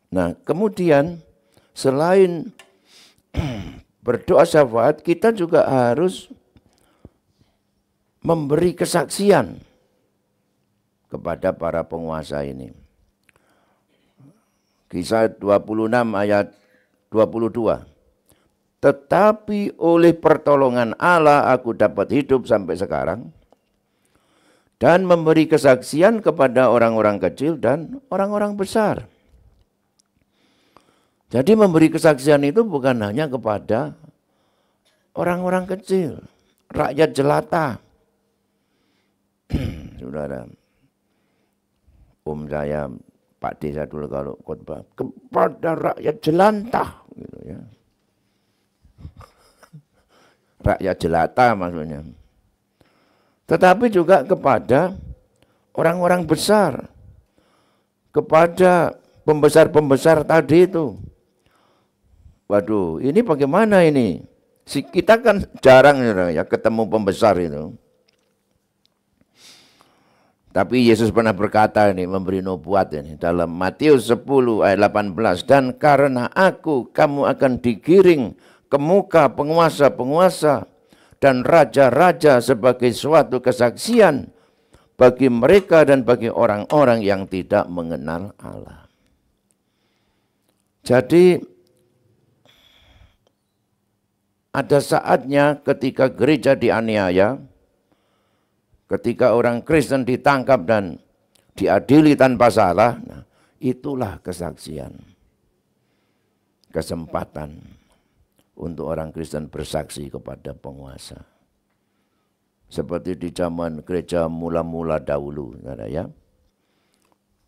Nah kemudian selain berdoa syafaat, kita juga harus memberi kesaksian kepada para penguasa ini. Kisah 26 ayat 22. Tetapi oleh pertolongan Allah aku dapat hidup sampai sekarang dan memberi kesaksian kepada orang-orang kecil dan orang-orang besar. Jadi memberi kesaksian itu bukan hanya kepada orang-orang kecil, rakyat jelata. Saudara, saya Pak Desa dulu kalau khotbah kepada rakyat jelantah gitu ya. Rakyat jelata maksudnya. Tetapi juga kepada orang-orang besar. Kepada pembesar-pembesar tadi itu. Waduh, ini bagaimana ini? Kita kan jarang ya ketemu pembesar itu. Tapi Yesus pernah berkata ini, memberi nubuat ini dalam Matius 10 ayat 18. Dan karena aku, kamu akan digiring ke muka penguasa-penguasa dan raja-raja sebagai suatu kesaksian bagi mereka dan bagi orang-orang yang tidak mengenal Allah. Jadi ada saatnya ketika gereja dianiaya, ketika orang Kristen ditangkap dan diadili tanpa salah, nah, itulah kesaksian. Kesempatan untuk orang Kristen bersaksi kepada penguasa. Seperti di zaman gereja mula-mula dahulu, ya.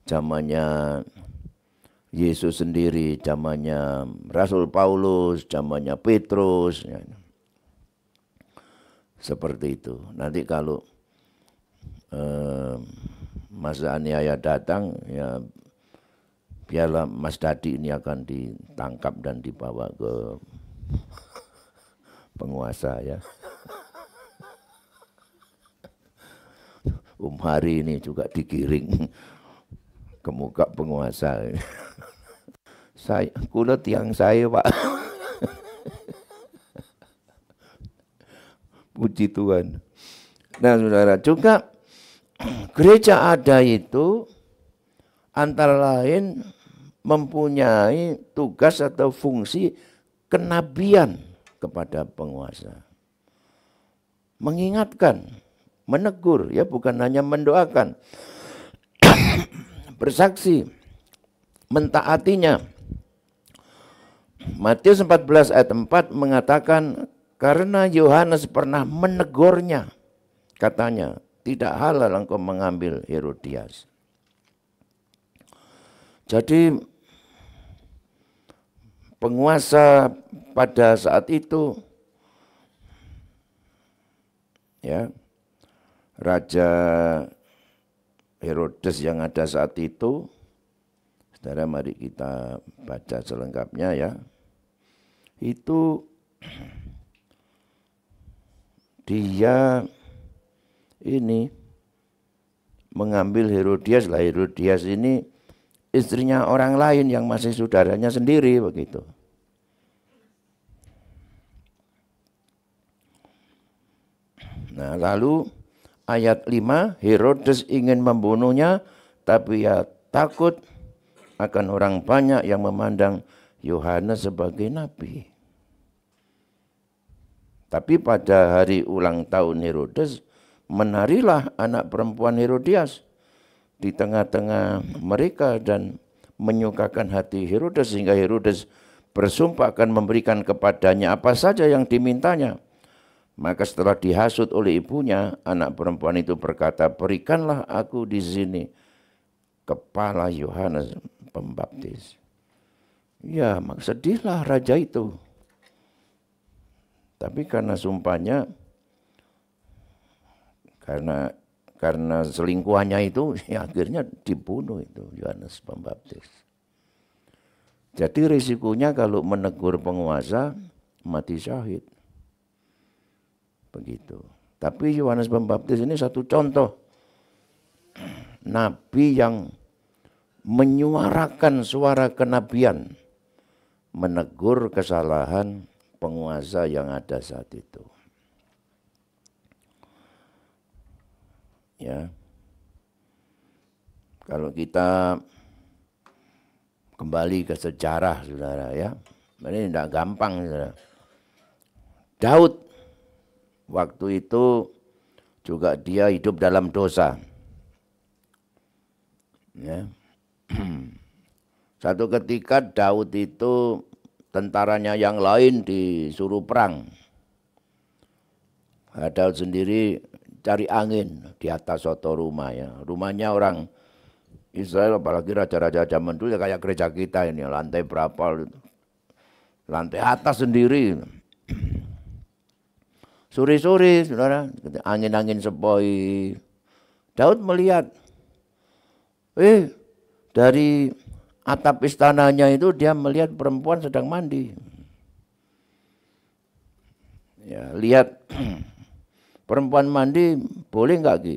Zamannya Yesus sendiri, zamannya Rasul Paulus, zamannya Petrus. Ya. Seperti itu. Nanti kalau masa aniaya datang, ya biarlah Mas Dadi ini akan ditangkap dan dibawa ke penguasa ya. Hari ini juga digiring ke muka penguasa. Saya kula tiang saya Pak. Puji Tuhan. Nah saudara, juga gereja ada itu antara lain mempunyai tugas atau fungsi kenabian kepada penguasa. Mengingatkan, menegur, ya bukan hanya mendoakan. Bersaksi, mentaatinya. Matius 14 ayat 4 mengatakan, karena Yohanes pernah menegurnya, katanya, tidak halal engkau mengambil Herodias. Jadi penguasa pada saat itu, ya, Raja Herodes yang ada saat itu, saudara mari kita baca selengkapnya ya. Itu dia ini mengambil Herodias lah. Herodias ini istrinya orang lain yang masih saudaranya sendiri begitu. Nah, lalu ayat 5, Herodes ingin membunuhnya, tapi ia takut akan orang banyak yang memandang Yohanes sebagai nabi. Tapi pada hari ulang tahun Herodes, menarilah anak perempuan Herodias di tengah-tengah mereka dan menyukakan hati Herodes, sehingga Herodes bersumpah akan memberikan kepadanya apa saja yang dimintanya. Maka setelah dihasut oleh ibunya, anak perempuan itu berkata, berikanlah aku di sini kepala Yohanes Pembaptis. Ya, sedihlah raja itu. Tapi karena sumpahnya, karena selingkuhannya itu, ya akhirnya dibunuh itu Yohanes Pembaptis. Jadi risikonya kalau menegur penguasa, mati syahid. Begitu. Tapi Yohanes Pembaptis ini satu contoh nabi yang menyuarakan suara kenabian, menegur kesalahan penguasa yang ada saat itu. Ya. Kalau kita kembali ke sejarah, saudara ya, ini tidak gampang, saudara. Daud waktu itu juga dia hidup dalam dosa. Ya. Satu ketika Daud itu tentaranya yang lain disuruh perang. Daud sendiri cari angin di atas soto rumah ya. Rumahnya orang Israel, apalagi raja-raja zaman dulu ya kayak gereja kita ini, lantai berapa, lantai atas sendiri. Sore-sore, saudara, angin-angin sepoi. Daud melihat, dari atap istananya itu dia melihat perempuan sedang mandi. Ya, lihat perempuan mandi boleh nggak Ki?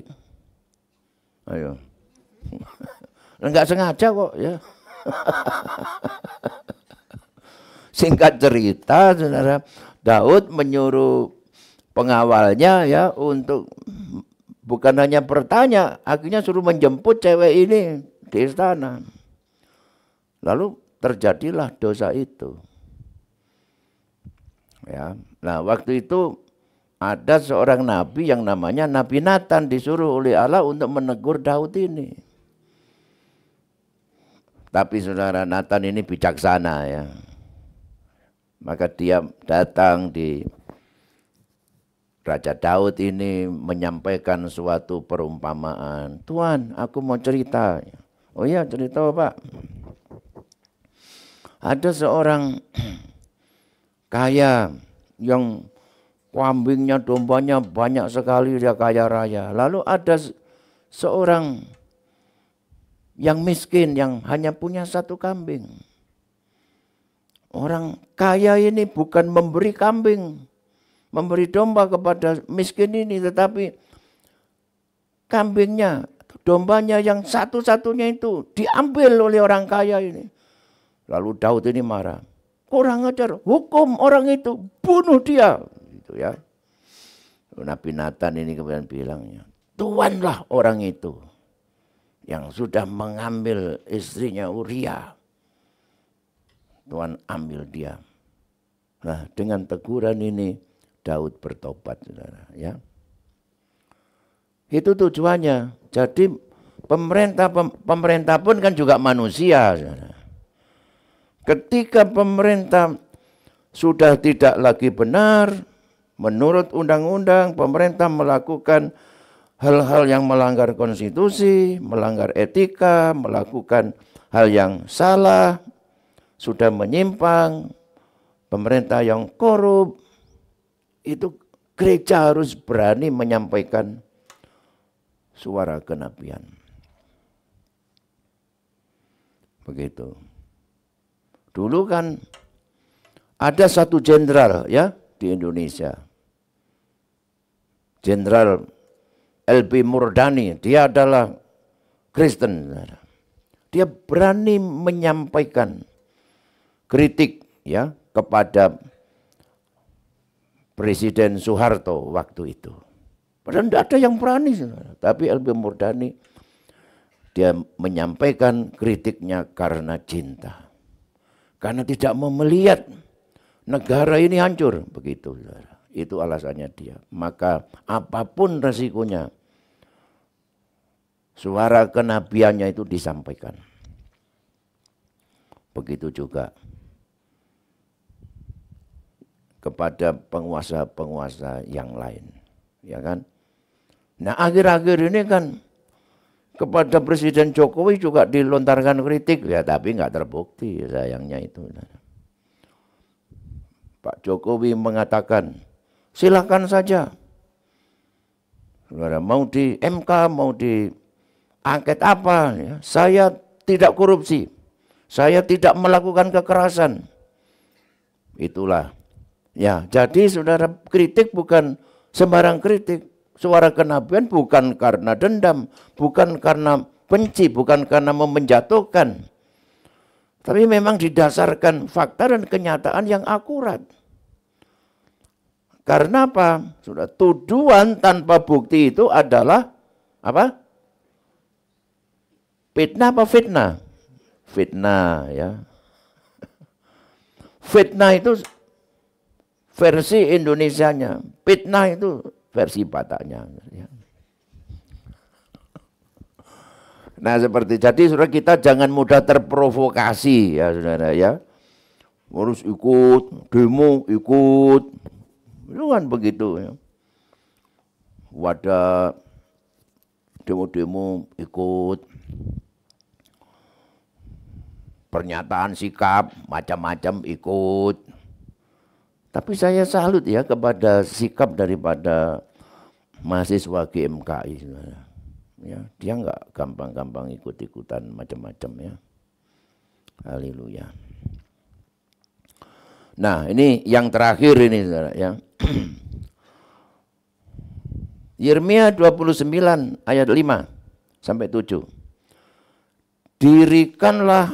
Ayo. Enggak sengaja kok ya. Singkat cerita, saudara, Daud menyuruh pengawalnya ya untuk bukan hanya bertanya, akhirnya suruh menjemput cewek ini di istana. Lalu terjadilah dosa itu. Ya, nah waktu itu ada seorang nabi yang namanya Nabi Nathan disuruh oleh Allah untuk menegur Daud ini. Tapi saudara, Nathan ini bijaksana ya. Maka dia datang di Raja Daud ini menyampaikan suatu perumpamaan. Tuan, aku mau cerita. Oh iya, cerita Pak. Ada seorang kaya yang kambingnya, dombanya banyak sekali, dia kaya raya. Lalu ada seorang yang miskin yang hanya punya satu kambing. Orang kaya ini bukan memberi kambing, memberi domba kepada miskin ini, tetapi kambingnya, dombanya yang satu-satunya itu diambil oleh orang kaya ini. Lalu Daud ini marah. Kurang ajar, hukum orang itu, bunuh dia. Gitu ya. Nabi Nathan ini kemudian bilangnya, tuanlah orang itu yang sudah mengambil istrinya Uria Tuhan ambil dia. Nah, dengan teguran ini Daud bertobat, saudara, ya. Itu tujuannya. Jadi pemerintah pun kan juga manusia, saudara. Ketika pemerintah sudah tidak lagi benar, menurut undang-undang pemerintah melakukan hal-hal yang melanggar konstitusi, melanggar etika, melakukan hal yang salah, sudah menyimpang, pemerintah yang korup, itu gereja harus berani menyampaikan suara kenabian. Begitu. Dulu kan ada satu jenderal ya di Indonesia. Jenderal LB Murdani, dia adalah Kristen. Dia berani menyampaikan kritik ya kepada Presiden Soeharto waktu itu. Padahal tidak ada yang berani, tapi LB Murdani dia menyampaikan kritiknya karena cinta. Karena tidak mau melihat negara ini hancur, begitu. Itu alasannya dia. Maka apapun resikonya, suara kenabiannya itu disampaikan. Begitu juga kepada penguasa-penguasa yang lain, ya kan? Nah, akhir-akhir ini kan kepada Presiden Jokowi juga dilontarkan kritik, ya, tapi nggak terbukti, sayangnya itu. Pak Jokowi mengatakan, silakan saja, saudara, mau di MK, mau di angket apa, ya, saya tidak korupsi, saya tidak melakukan kekerasan. Itulah. Ya, jadi saudara, kritik bukan sembarang kritik. Suara kenabian bukan karena dendam, bukan karena benci, bukan karena menjatuhkan. Tapi memang didasarkan fakta dan kenyataan yang akurat. Karena apa? Sudah, tuduhan tanpa bukti itu adalah apa? Fitnah apa fitnah? Fitnah, ya. Fitnah itu versi Indonesianya, fitnah itu versi Bataknya. Nah, seperti jadi saudara, kita jangan mudah terprovokasi, ya saudara, ya. Harus ikut demo, ikut, itu kan begitu, ya. Wadah demo-demo ikut, pernyataan sikap macam-macam ikut. Tapi saya salut ya kepada sikap daripada mahasiswa GMKI. Ya, dia nggak gampang-gampang ikut-ikutan macam-macam, ya. Haleluya. Nah, ini yang terakhir ini, saudara, ya. Yeremia 29 ayat 5 sampai 7. Dirikanlah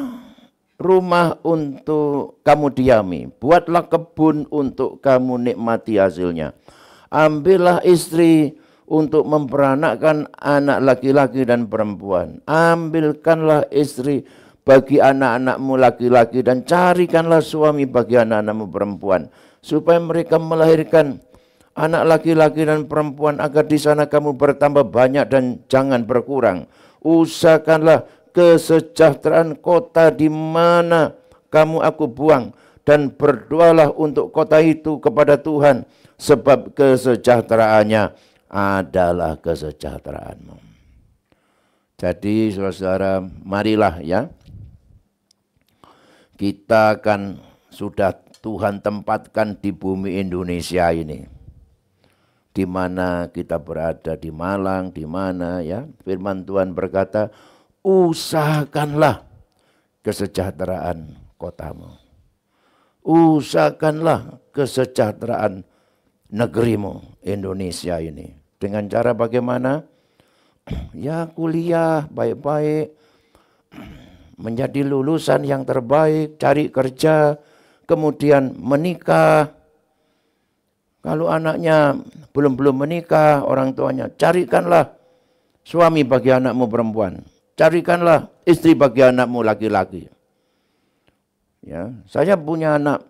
rumah untuk kamu diami, buatlah kebun untuk kamu nikmati hasilnya. Ambillah istri untuk memperanakkan anak laki-laki dan perempuan. Ambilkanlah istri bagi anak-anakmu laki-laki dan carikanlah suami bagi anak-anakmu perempuan, supaya mereka melahirkan anak laki-laki dan perempuan, agar di sana kamu bertambah banyak dan jangan berkurang. Usahakanlah kesejahteraan kota di mana kamu aku buang, dan berdoalah untuk kota itu kepada Tuhan, sebab kesejahteraannya adalah kesejahteraanmu. Jadi saudara, marilah ya, kita kan sudah Tuhan tempatkan di bumi Indonesia ini, di mana kita berada, di Malang, di mana ya, firman Tuhan berkata, usahakanlah kesejahteraan kotamu. Usahakanlah kesejahteraan negerimu, Indonesia ini. Dengan cara bagaimana? Ya, kuliah baik-baik, menjadi lulusan yang terbaik, cari kerja, kemudian menikah. Kalau anaknya belum menikah, orang tuanya, carikanlah suami bagi anakmu perempuan. Carikanlah istri bagi anakmu laki-laki. Ya, saya punya anak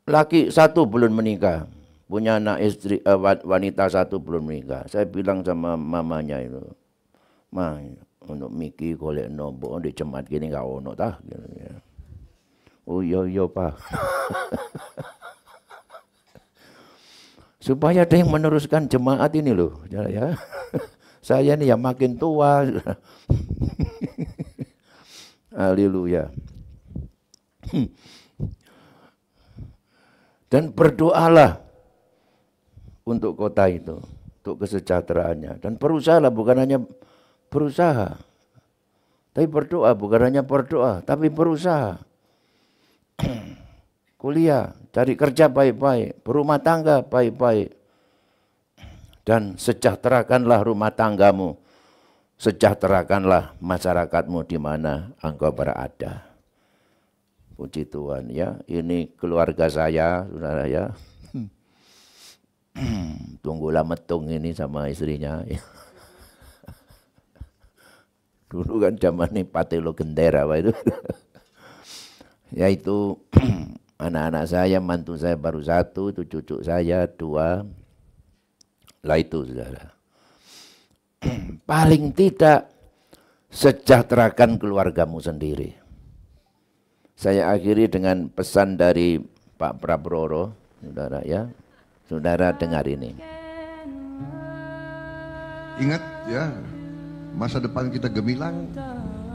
laki satu belum menikah, punya anak istri wanita satu belum menikah. Saya bilang sama mamanya itu, "Ma, untuk Miki golek nombok di jemaat gini gak ono tah?" Gitu, ya. "Oh iya Pak." Supaya ada yang meneruskan jemaat ini loh, ya. Saya ini yang makin tua. Haleluya. Dan berdoalah untuk kota itu, untuk kesejahteraannya. Dan berusahalah, bukan hanya berusaha, tapi berdoa, bukan hanya berdoa, tapi berusaha. Kuliah, cari kerja baik-baik, berumah tangga baik-baik. Dan sejahterakanlah rumah tanggamu, sejahterakanlah masyarakatmu di mana engkau berada. Puji Tuhan ya, ini keluarga saya, saudara ya. Tunggulah metung ini sama istrinya. Dulu kan zaman ini patelo gendera apa itu. Yaitu anak-anak saya, mantu saya baru satu, itu cucu saya dua. Lah itu saudara. Paling tidak sejahterakan keluargamu sendiri. Saya akhiri dengan pesan dari Pak Prabowo, saudara ya. Saudara dengar ini. Ingat ya, masa depan kita gemilang.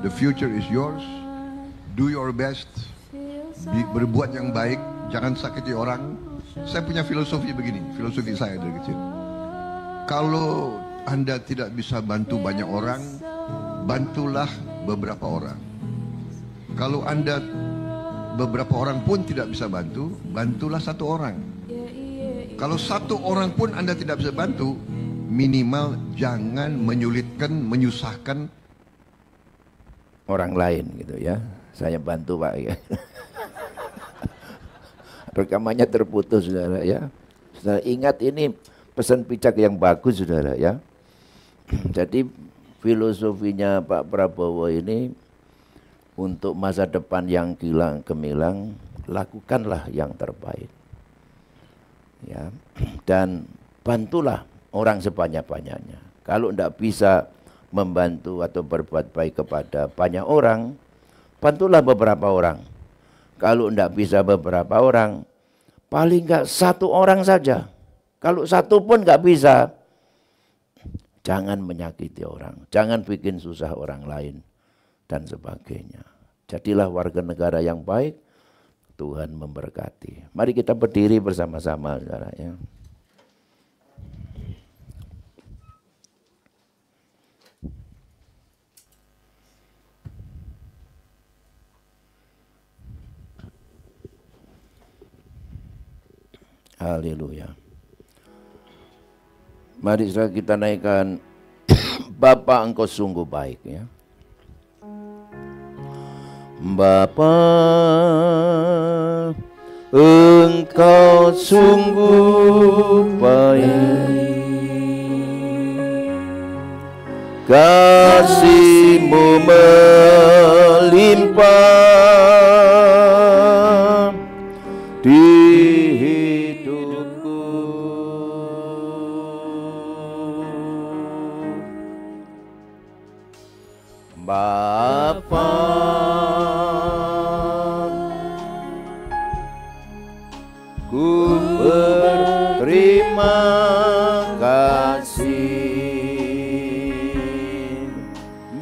The future is yours. Do your best. Berbuat yang baik, jangan sakiti orang. Saya punya filosofi begini, filosofi saya dari kecil. Kalau Anda tidak bisa bantu banyak orang, bantulah beberapa orang. Kalau Anda beberapa orang pun tidak bisa bantu, bantulah satu orang. Kalau satu orang pun Anda tidak bisa bantu, minimal jangan menyulitkan, menyusahkan orang lain gitu ya. Saya bantu Pak ya. Rekamannya terputus saudara ya. Saudara ingat ini pesan pijak yang bagus saudara ya. Jadi filosofinya Pak Prabowo ini untuk masa depan yang gemilang, lakukanlah yang terbaik. Ya. Dan bantulah orang sebanyak-banyaknya. Kalau tidak bisa membantu atau berbuat baik kepada banyak orang, bantulah beberapa orang. Kalau tidak bisa beberapa orang, paling enggak satu orang saja. Kalau satu pun enggak bisa, jangan menyakiti orang, jangan bikin susah orang lain, dan sebagainya. Jadilah warga negara yang baik, Tuhan memberkati. Mari kita berdiri bersama-sama, saudara ya. Haleluya. Mari saudara kita naikkan Bapa Engkau sungguh baik ya. Bapa Engkau sungguh baik, kasih-Mu melimpah di hidupku. Bapa, ku berterima kasih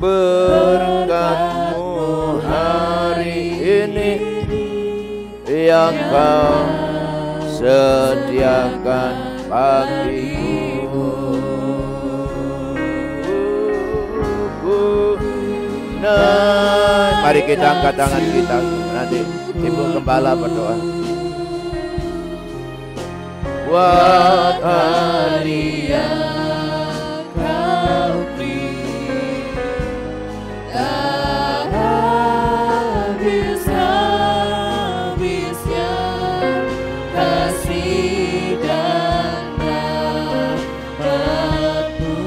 berkat-Mu hari ini yang Kau sediakan bagiku. Nah, mari kita angkat tangan kita, nanti Ibu Gembala berdoa. Buat hari yang Kau beri, tak habis-habisnya kasih dan rahmat-Mu.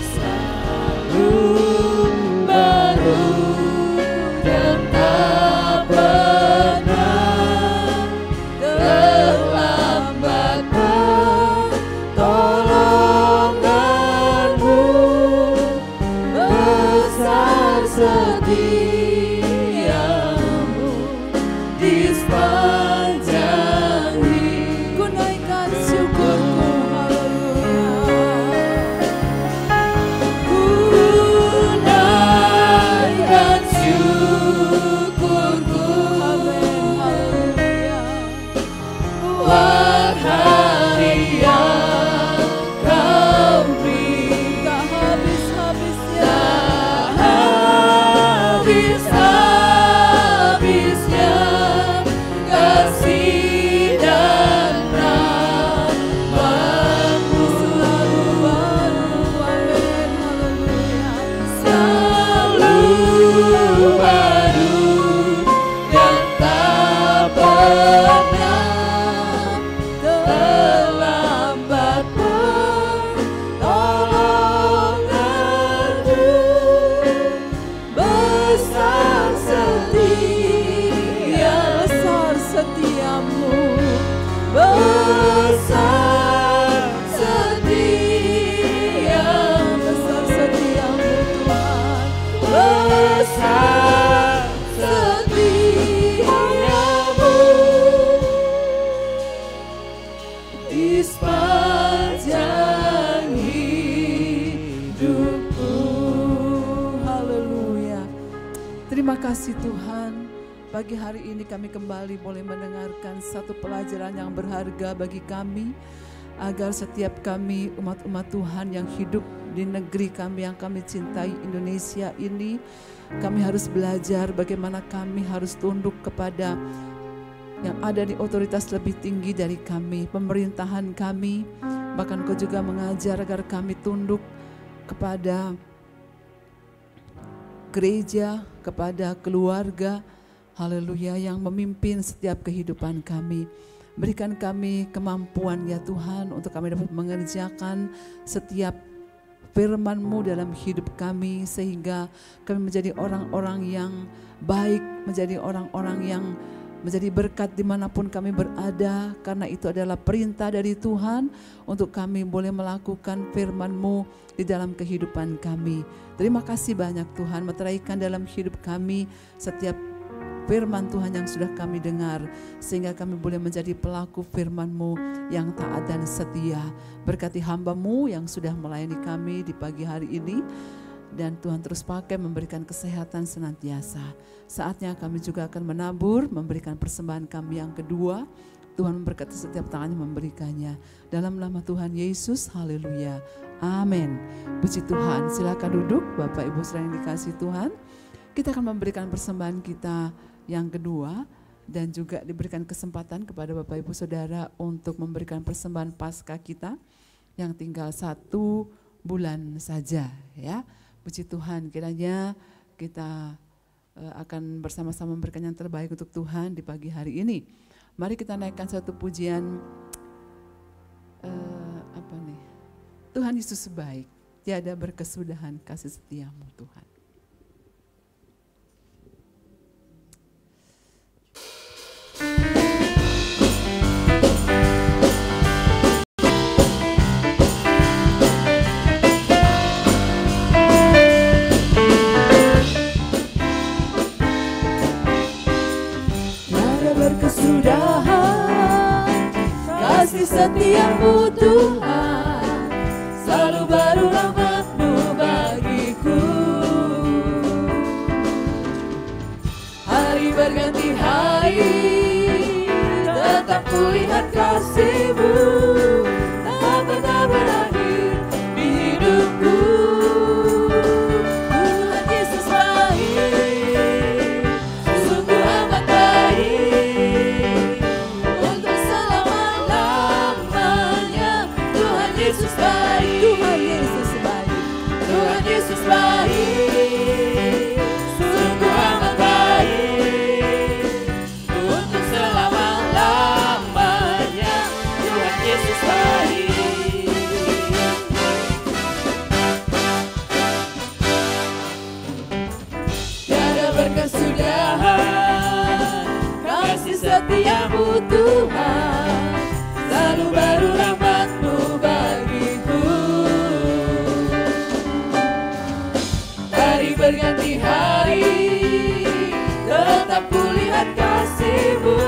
Selalu baru kasih Tuhan, pagi hari ini kami kembali boleh mendengarkan satu pelajaran yang berharga bagi kami, agar setiap kami umat-umat Tuhan yang hidup di negeri kami yang kami cintai Indonesia ini, kami harus belajar bagaimana kami harus tunduk kepada yang ada di otoritas lebih tinggi dari kami, pemerintahan kami. Bahkan Kau juga mengajar agar kami tunduk kepada gereja, kepada keluarga, haleluya, yang memimpin setiap kehidupan kami. Berikan kami kemampuan ya Tuhan untuk kami dapat mengerjakan setiap firman-Mu dalam hidup kami, sehingga kami menjadi orang-orang yang baik, menjadi orang-orang yang menjadi berkat dimanapun kami berada, karena itu adalah perintah dari Tuhan untuk kami boleh melakukan firman-Mu di dalam kehidupan kami. Terima kasih banyak Tuhan, meteraikan dalam hidup kami setiap firman Tuhan yang sudah kami dengar, sehingga kami boleh menjadi pelaku firman-Mu yang taat dan setia. Berkati hamba-Mu yang sudah melayani kami di pagi hari ini, dan Tuhan terus pakai memberikan kesehatan senantiasa. Saatnya kami juga akan menabur, memberikan persembahan kami yang kedua. Tuhan memberkati setiap tangannya memberikannya. Dalam nama Tuhan Yesus, haleluya, amin. Puji Tuhan, silakan duduk Bapak Ibu saudara yang dikasihi Tuhan. Kita akan memberikan persembahan kita yang kedua, dan juga diberikan kesempatan kepada Bapak Ibu Saudara untuk memberikan persembahan Paskah kita yang tinggal 1 bulan saja ya. Puji Tuhan, kiranya kita akan bersama-sama memberikan yang terbaik untuk Tuhan di pagi hari ini. Mari kita naikkan satu pujian, Tuhan Yesus baik, tiada berkesudahan kasih setia-Mu Tuhan. Kasih setia-Mu Tuhan, selalu baru rahmat-Mu bagiku. Hari berganti hari, tetap kulihat kasih-Mu, tak pernah berakhir di hidupku. Tuhan Yesus baik, sungguh amat baik, untuk selama-lamanya. Tuhan Yesus baik, Tuhan Yesus baik, Tuhan Yesus baik, sungguh amat baik, untuk selama-lamanya. Tuhan Yesus baik. Tiada berkesudahan kasih setia-Mu Tuhan, selalu baru rahmat-Mu bagiku. Hari berganti hari, tetap kulihat kasih-Mu,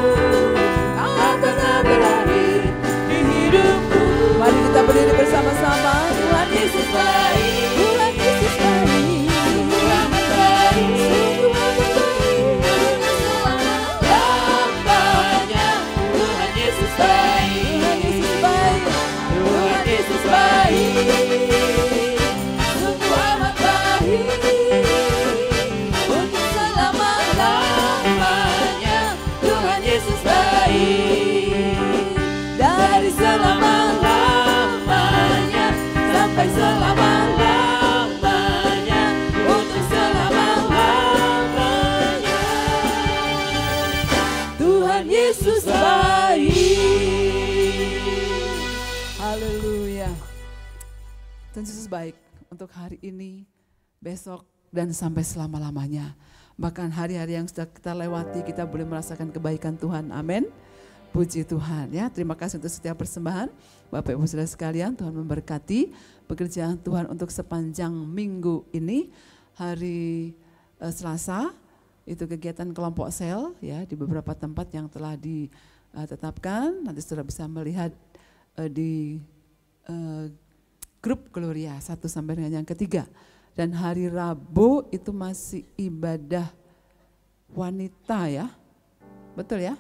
tak pernah berakhir di hidupku. Mari kita berdiri bersama-sama. Tuhan Yesus baik, Tuhan Yesus baik, sungguh amat baik, sungguh amat baik, untuk selama-lamanya. Tuhan Yesus baik, Tuhan Yesus baik, Tuhan Yesus baik, sungguh amat baik, untuk selama-lamanya. Tuhan Yesus baik, dari selama-lamanya sampai selama-lamanya, untuk selama-lamanya. Tuhan Yesus baik. Haleluya. Tuhan Yesus baik untuk hari ini, besok, dan sampai selama-lamanya. Bahkan hari-hari yang sudah kita lewati, kita boleh merasakan kebaikan Tuhan. Amin. Puji Tuhan ya. Terima kasih untuk setiap persembahan. Bapak Ibu Saudara sekalian, Tuhan memberkati pekerjaan Tuhan untuk sepanjang minggu ini. Hari Selasa itu kegiatan kelompok sel ya di beberapa tempat yang telah ditetapkan. Nanti saudara bisa melihat di grup Gloria 1 sampai dengan yang ketiga. Dan hari Rabu itu masih ibadah wanita ya. Betul ya?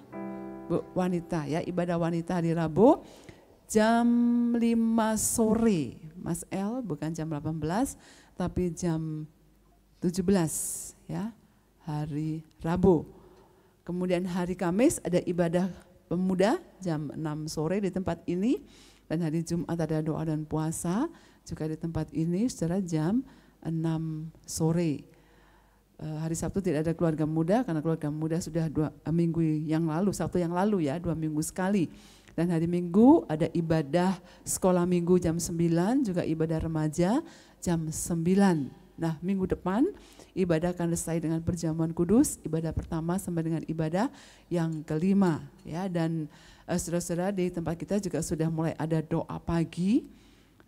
Bu, wanita ya, ibadah wanita hari Rabu jam 5 sore. Mas El, bukan jam 18 tapi jam 17 ya, hari Rabu. Kemudian hari Kamis ada ibadah pemuda jam 6 sore di tempat ini. Dan hari Jumat ada doa dan puasa juga di tempat ini secara jam 6 sore. Hari Sabtu tidak ada keluarga muda karena keluarga muda sudah 2 minggu yang lalu, Sabtu yang lalu ya, 2 minggu sekali. Dan hari Minggu ada ibadah sekolah minggu jam 9, juga ibadah remaja jam 9. Nah, minggu depan ibadah akan selesai dengan perjamuan kudus, ibadah pertama sampai dengan ibadah yang kelima ya. Dan saudara-saudara di tempat kita juga sudah mulai ada doa pagi.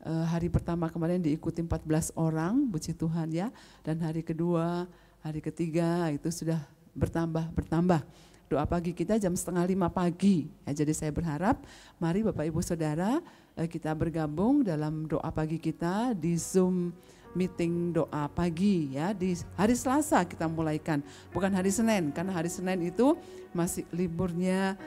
Hari pertama kemarin diikuti 14 orang, puji Tuhan ya. Dan hari kedua, hari ketiga itu sudah bertambah. Doa pagi kita jam 4:30 pagi. Ya, jadi saya berharap mari Bapak Ibu Saudara kita bergabung dalam doa pagi kita di Zoom meeting doa pagi ya. Di hari Selasa kita mulaikan, bukan hari Senin, karena hari Senin itu masih liburnya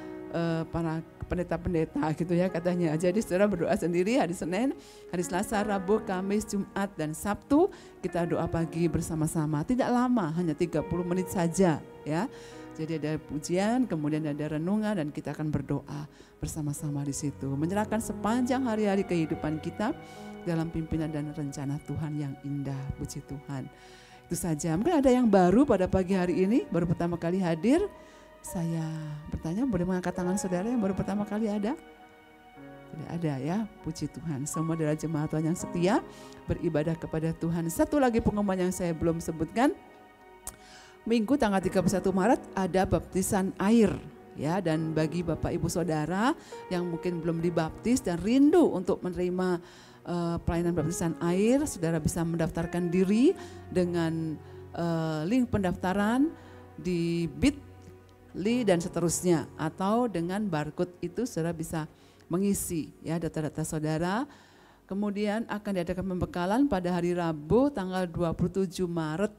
para pendeta-pendeta gitu ya katanya. Jadi saudara berdoa sendiri hari Senin, hari Selasa, Rabu, Kamis, Jumat dan Sabtu kita doa pagi bersama-sama. Tidak lama, hanya 30 menit saja ya. Jadi ada pujian, kemudian ada renungan dan kita akan berdoa bersama-sama di situ. Menyerahkan sepanjang hari-hari kehidupan kita dalam pimpinan dan rencana Tuhan yang indah, puji Tuhan. Itu saja. Mungkin ada yang baru pada pagi hari ini, baru pertama kali hadir. Saya bertanya, boleh mengangkat tangan saudara yang baru pertama kali ada? Tidak ada ya, puji Tuhan. Semua adalah jemaat Tuhan yang setia, beribadah kepada Tuhan. Satu lagi pengumuman yang saya belum sebutkan. Minggu tanggal 31 Maret ada baptisan air ya, dan bagi Bapak Ibu Saudara yang mungkin belum dibaptis dan rindu untuk menerima pelayanan baptisan air, saudara bisa mendaftarkan diri dengan link pendaftaran di bit.ly dan seterusnya, atau dengan barcode itu saudara bisa mengisi ya data-data saudara. Kemudian akan diadakan pembekalan pada hari Rabu tanggal 27 Maret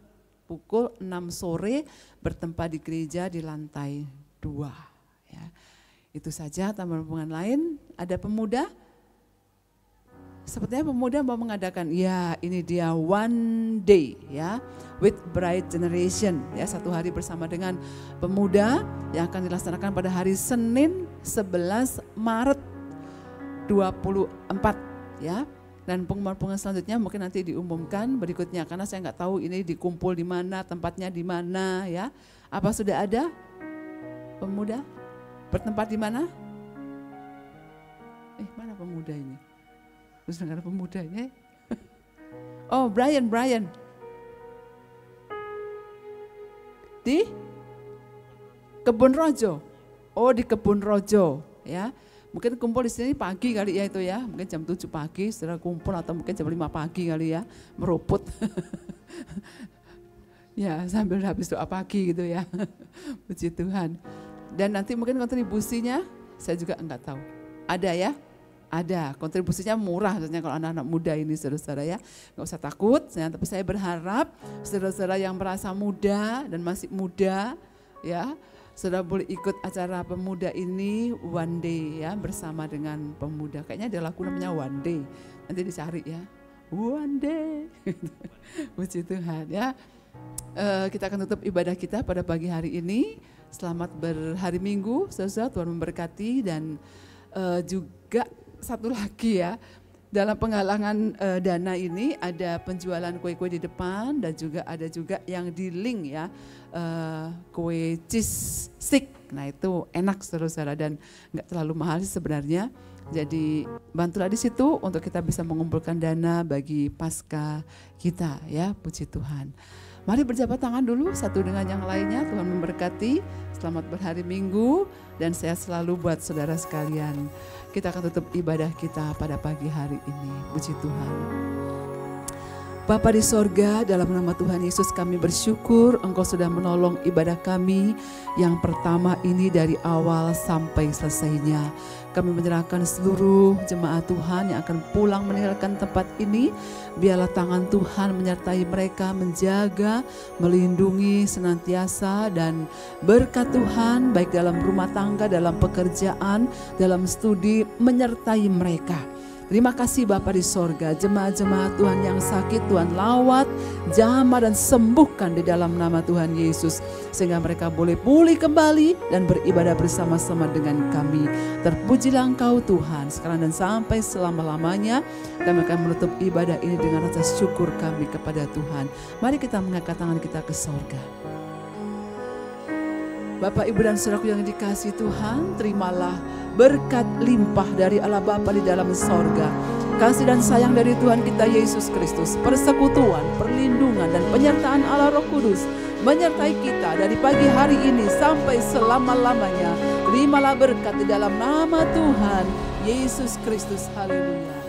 pukul 6 sore bertempat di gereja di lantai 2 ya. Itu saja. Tambahan hubungan lain, ada pemuda. Sepertinya pemuda mau mengadakan, ya ini dia one day ya, with bright generation ya, 1 hari bersama dengan pemuda yang akan dilaksanakan pada hari Senin 11 Maret 24 ya. Dan pengumuman selanjutnya mungkin nanti diumumkan berikutnya, karena saya nggak tahu ini dikumpul di mana, tempatnya di mana ya. Apa sudah ada pemuda bertempat di mana? Mana pemuda ini? Terus nggak ada pemuda ini? Oh, Brian. Di Kebun Rojo. Oh, di Kebun Rojo ya. Mungkin kumpul di sini pagi kali ya itu ya, mungkin jam 7 pagi setelah kumpul, atau mungkin jam 5 pagi kali ya, meruput. Ya sambil habis doa pagi gitu ya, puji Tuhan. Dan nanti mungkin kontribusinya saya juga enggak tahu. Ada ya? Ada, kontribusinya murah tentunya kalau anak-anak muda ini saudara-saudara ya. Enggak usah takut, tapi saya berharap saudara-saudara yang merasa muda dan masih muda ya, saudara boleh ikut acara pemuda ini one day ya, bersama dengan pemuda. Kayaknya ada lagu namanya One Day, nanti dicari ya. One day, puji Tuhan ya. Kita akan tutup ibadah kita pada pagi hari ini. Selamat berhari Minggu, saudara, Tuhan memberkati. Dan juga satu lagi ya, dalam penggalangan dana ini ada penjualan kue-kue di depan, dan juga ada juga yang di link ya, kue cheese stick. Nah itu enak saudara-saudara dan nggak terlalu mahal sih sebenarnya. Jadi bantulah di situ untuk kita bisa mengumpulkan dana bagi pasca kita ya, puji Tuhan. Mari berjabat tangan dulu satu dengan yang lainnya. Tuhan memberkati, selamat berhari Minggu dan sehat selalu buat saudara sekalian. Kita akan tutup ibadah kita pada pagi hari ini, puji Tuhan. Bapa di sorga, dalam nama Tuhan Yesus kami bersyukur Engkau sudah menolong ibadah kami yang pertama ini dari awal sampai selesainya. Kami menyerahkan seluruh jemaat Tuhan yang akan pulang meninggalkan tempat ini. Biarlah tangan Tuhan menyertai mereka, menjaga, melindungi senantiasa, dan berkat Tuhan baik dalam rumah tangga, dalam pekerjaan, dalam studi menyertai mereka. Terima kasih Bapa di sorga, jemaat-jemaat Tuhan yang sakit Tuhan lawat, jamah dan sembuhkan di dalam nama Tuhan Yesus. Sehingga mereka boleh pulih kembali dan beribadah bersama-sama dengan kami. Terpujilah Engkau Tuhan, sekarang dan sampai selama-lamanya. Kami akan menutup ibadah ini dengan rasa syukur kami kepada Tuhan. Mari kita mengangkat tangan kita ke sorga. Bapak, Ibu, dan saudaraku yang dikasihi Tuhan, terimalah berkat limpah dari Allah Bapa di dalam sorga. Kasih dan sayang dari Tuhan kita Yesus Kristus, persekutuan, perlindungan, dan penyertaan Allah Roh Kudus menyertai kita dari pagi hari ini sampai selama-lamanya. Terimalah berkat di dalam nama Tuhan Yesus Kristus. Haleluya.